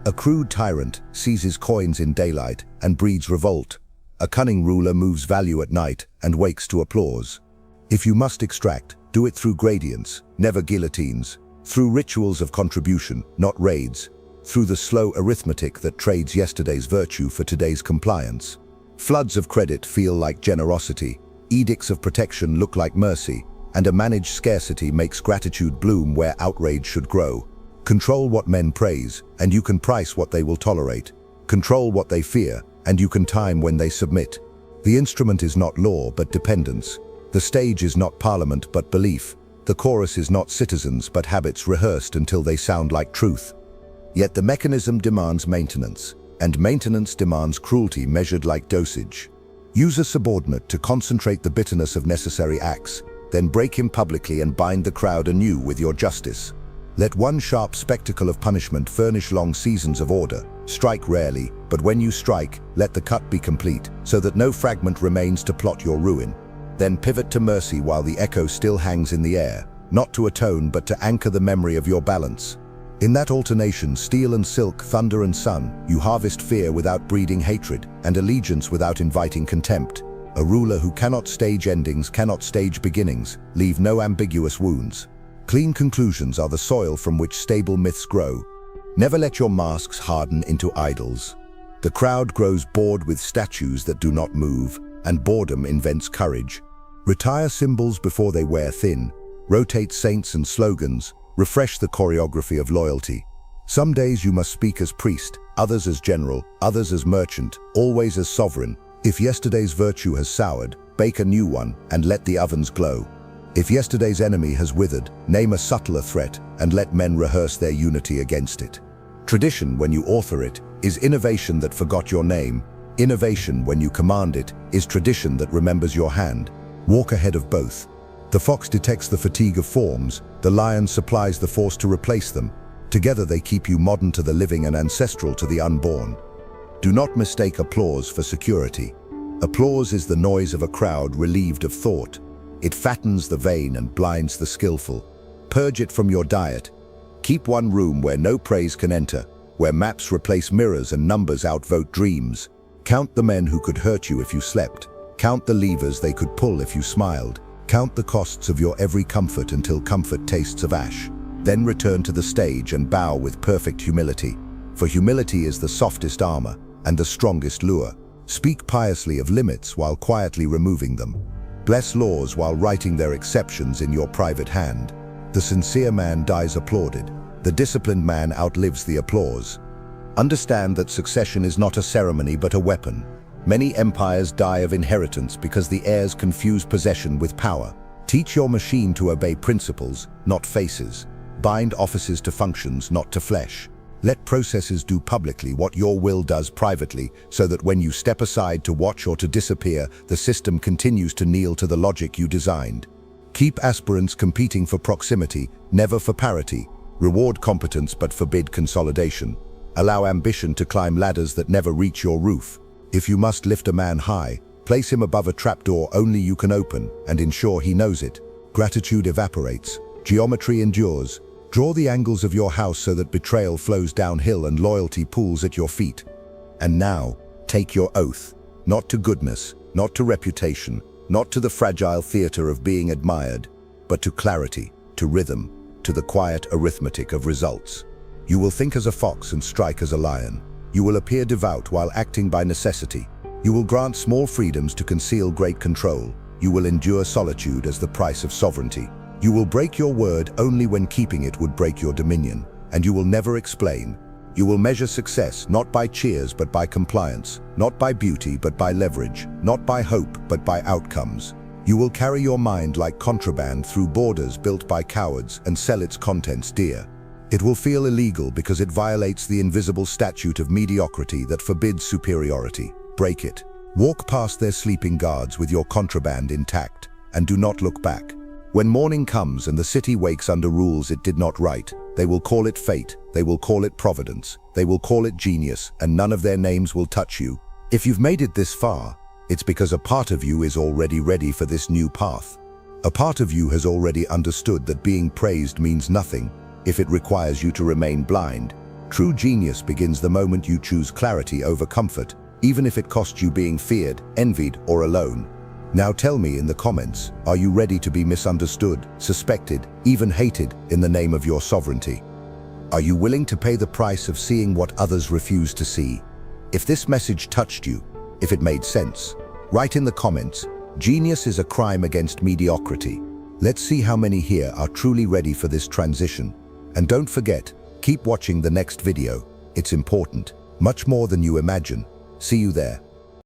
A crude tyrant seizes coins in daylight and breeds revolt. A cunning ruler moves value at night and wakes to applause. If you must extract, do it through gradients, never guillotines, through rituals of contribution, not raids, through the slow arithmetic that trades yesterday's virtue for today's compliance. Floods of credit feel like generosity, edicts of protection look like mercy, and a managed scarcity makes gratitude bloom where outrage should grow. Control what men praise, and you can price what they will tolerate. Control what they fear, and you can time when they submit. The instrument is not law, but dependence. The stage is not parliament, but belief. The chorus is not citizens, but habits rehearsed until they sound like truth. Yet the mechanism demands maintenance, and maintenance demands cruelty measured like dosage. Use a subordinate to concentrate the bitterness of necessary acts, then break him publicly and bind the crowd anew with your justice. Let one sharp spectacle of punishment furnish long seasons of order. Strike rarely, but when you strike, let the cut be complete, so that no fragment remains to plot your ruin. Then pivot to mercy while the echo still hangs in the air, not to atone but to anchor the memory of your balance. In that alternation, steel and silk, thunder and sun, you harvest fear without breeding hatred, and allegiance without inviting contempt. A ruler who cannot stage endings, cannot stage beginnings, leave no ambiguous wounds. Clean conclusions are the soil from which stable myths grow. Never let your masks harden into idols. The crowd grows bored with statues that do not move, and boredom invents courage. Retire symbols before they wear thin. Rotate saints and slogans. Refresh the choreography of loyalty. Some days you must speak as priest, others as general, others as merchant, always as sovereign. If yesterday's virtue has soured, bake a new one and let the ovens glow. If yesterday's enemy has withered, name a subtler threat and let men rehearse their unity against it. Tradition, when you author it, is innovation that forgot your name. Innovation, when you command it, is tradition that remembers your hand. Walk ahead of both. The fox detects the fatigue of forms, the lion supplies the force to replace them. Together they keep you modern to the living and ancestral to the unborn. Do not mistake applause for security. Applause is the noise of a crowd relieved of thought. It fattens the vain and blinds the skillful. Purge it from your diet. Keep one room where no praise can enter, where maps replace mirrors and numbers outvote dreams. Count the men who could hurt you if you slept. Count the levers they could pull if you smiled. Count the costs of your every comfort until comfort tastes of ash. Then return to the stage and bow with perfect humility. For humility is the softest armor and the strongest lure. Speak piously of limits while quietly removing them. Bless laws while writing their exceptions in your private hand. The sincere man dies applauded. The disciplined man outlives the applause. Understand that succession is not a ceremony but a weapon. Many empires die of inheritance because the heirs confuse possession with power. Teach your machine to obey principles, not faces. Bind offices to functions, not to flesh. Let processes do publicly what your will does privately, so that when you step aside to watch or to disappear, the system continues to kneel to the logic you designed. Keep aspirants competing for proximity, never for parity. Reward competence but forbid consolidation. Allow ambition to climb ladders that never reach your roof. If you must lift a man high, place him above a trapdoor only you can open and ensure he knows it. Gratitude evaporates. Geometry endures. Draw the angles of your house so that betrayal flows downhill and loyalty pools at your feet. And now, take your oath. Not to goodness, not to reputation, not to the fragile theater of being admired, but to clarity, to rhythm, to the quiet arithmetic of results. You will think as a fox and strike as a lion. You will appear devout while acting by necessity. You will grant small freedoms to conceal great control. You will endure solitude as the price of sovereignty. You will break your word only when keeping it would break your dominion. And you will never explain. You will measure success not by cheers but by compliance, not by beauty but by leverage, not by hope but by outcomes. You will carry your mind like contraband through borders built by cowards and sell its contents dear. It will feel illegal because it violates the invisible statute of mediocrity that forbids superiority. Break it. Walk past their sleeping guards with your contraband intact, and do not look back. When morning comes and the city wakes under rules it did not write, they will call it fate, they will call it providence, they will call it genius, and none of their names will touch you. If you've made it this far, it's because a part of you is already ready for this new path. A part of you has already understood that being praised means nothing if it requires you to remain blind. True genius begins the moment you choose clarity over comfort, even if it costs you being feared, envied, or alone. Now tell me in the comments, are you ready to be misunderstood, suspected, even hated in the name of your sovereignty? Are you willing to pay the price of seeing what others refuse to see? If this message touched you, if it made sense, write in the comments, genius is a crime against mediocrity. Let's see how many here are truly ready for this transition. And don't forget, keep watching the next video. It's important, much more than you imagine. See you there.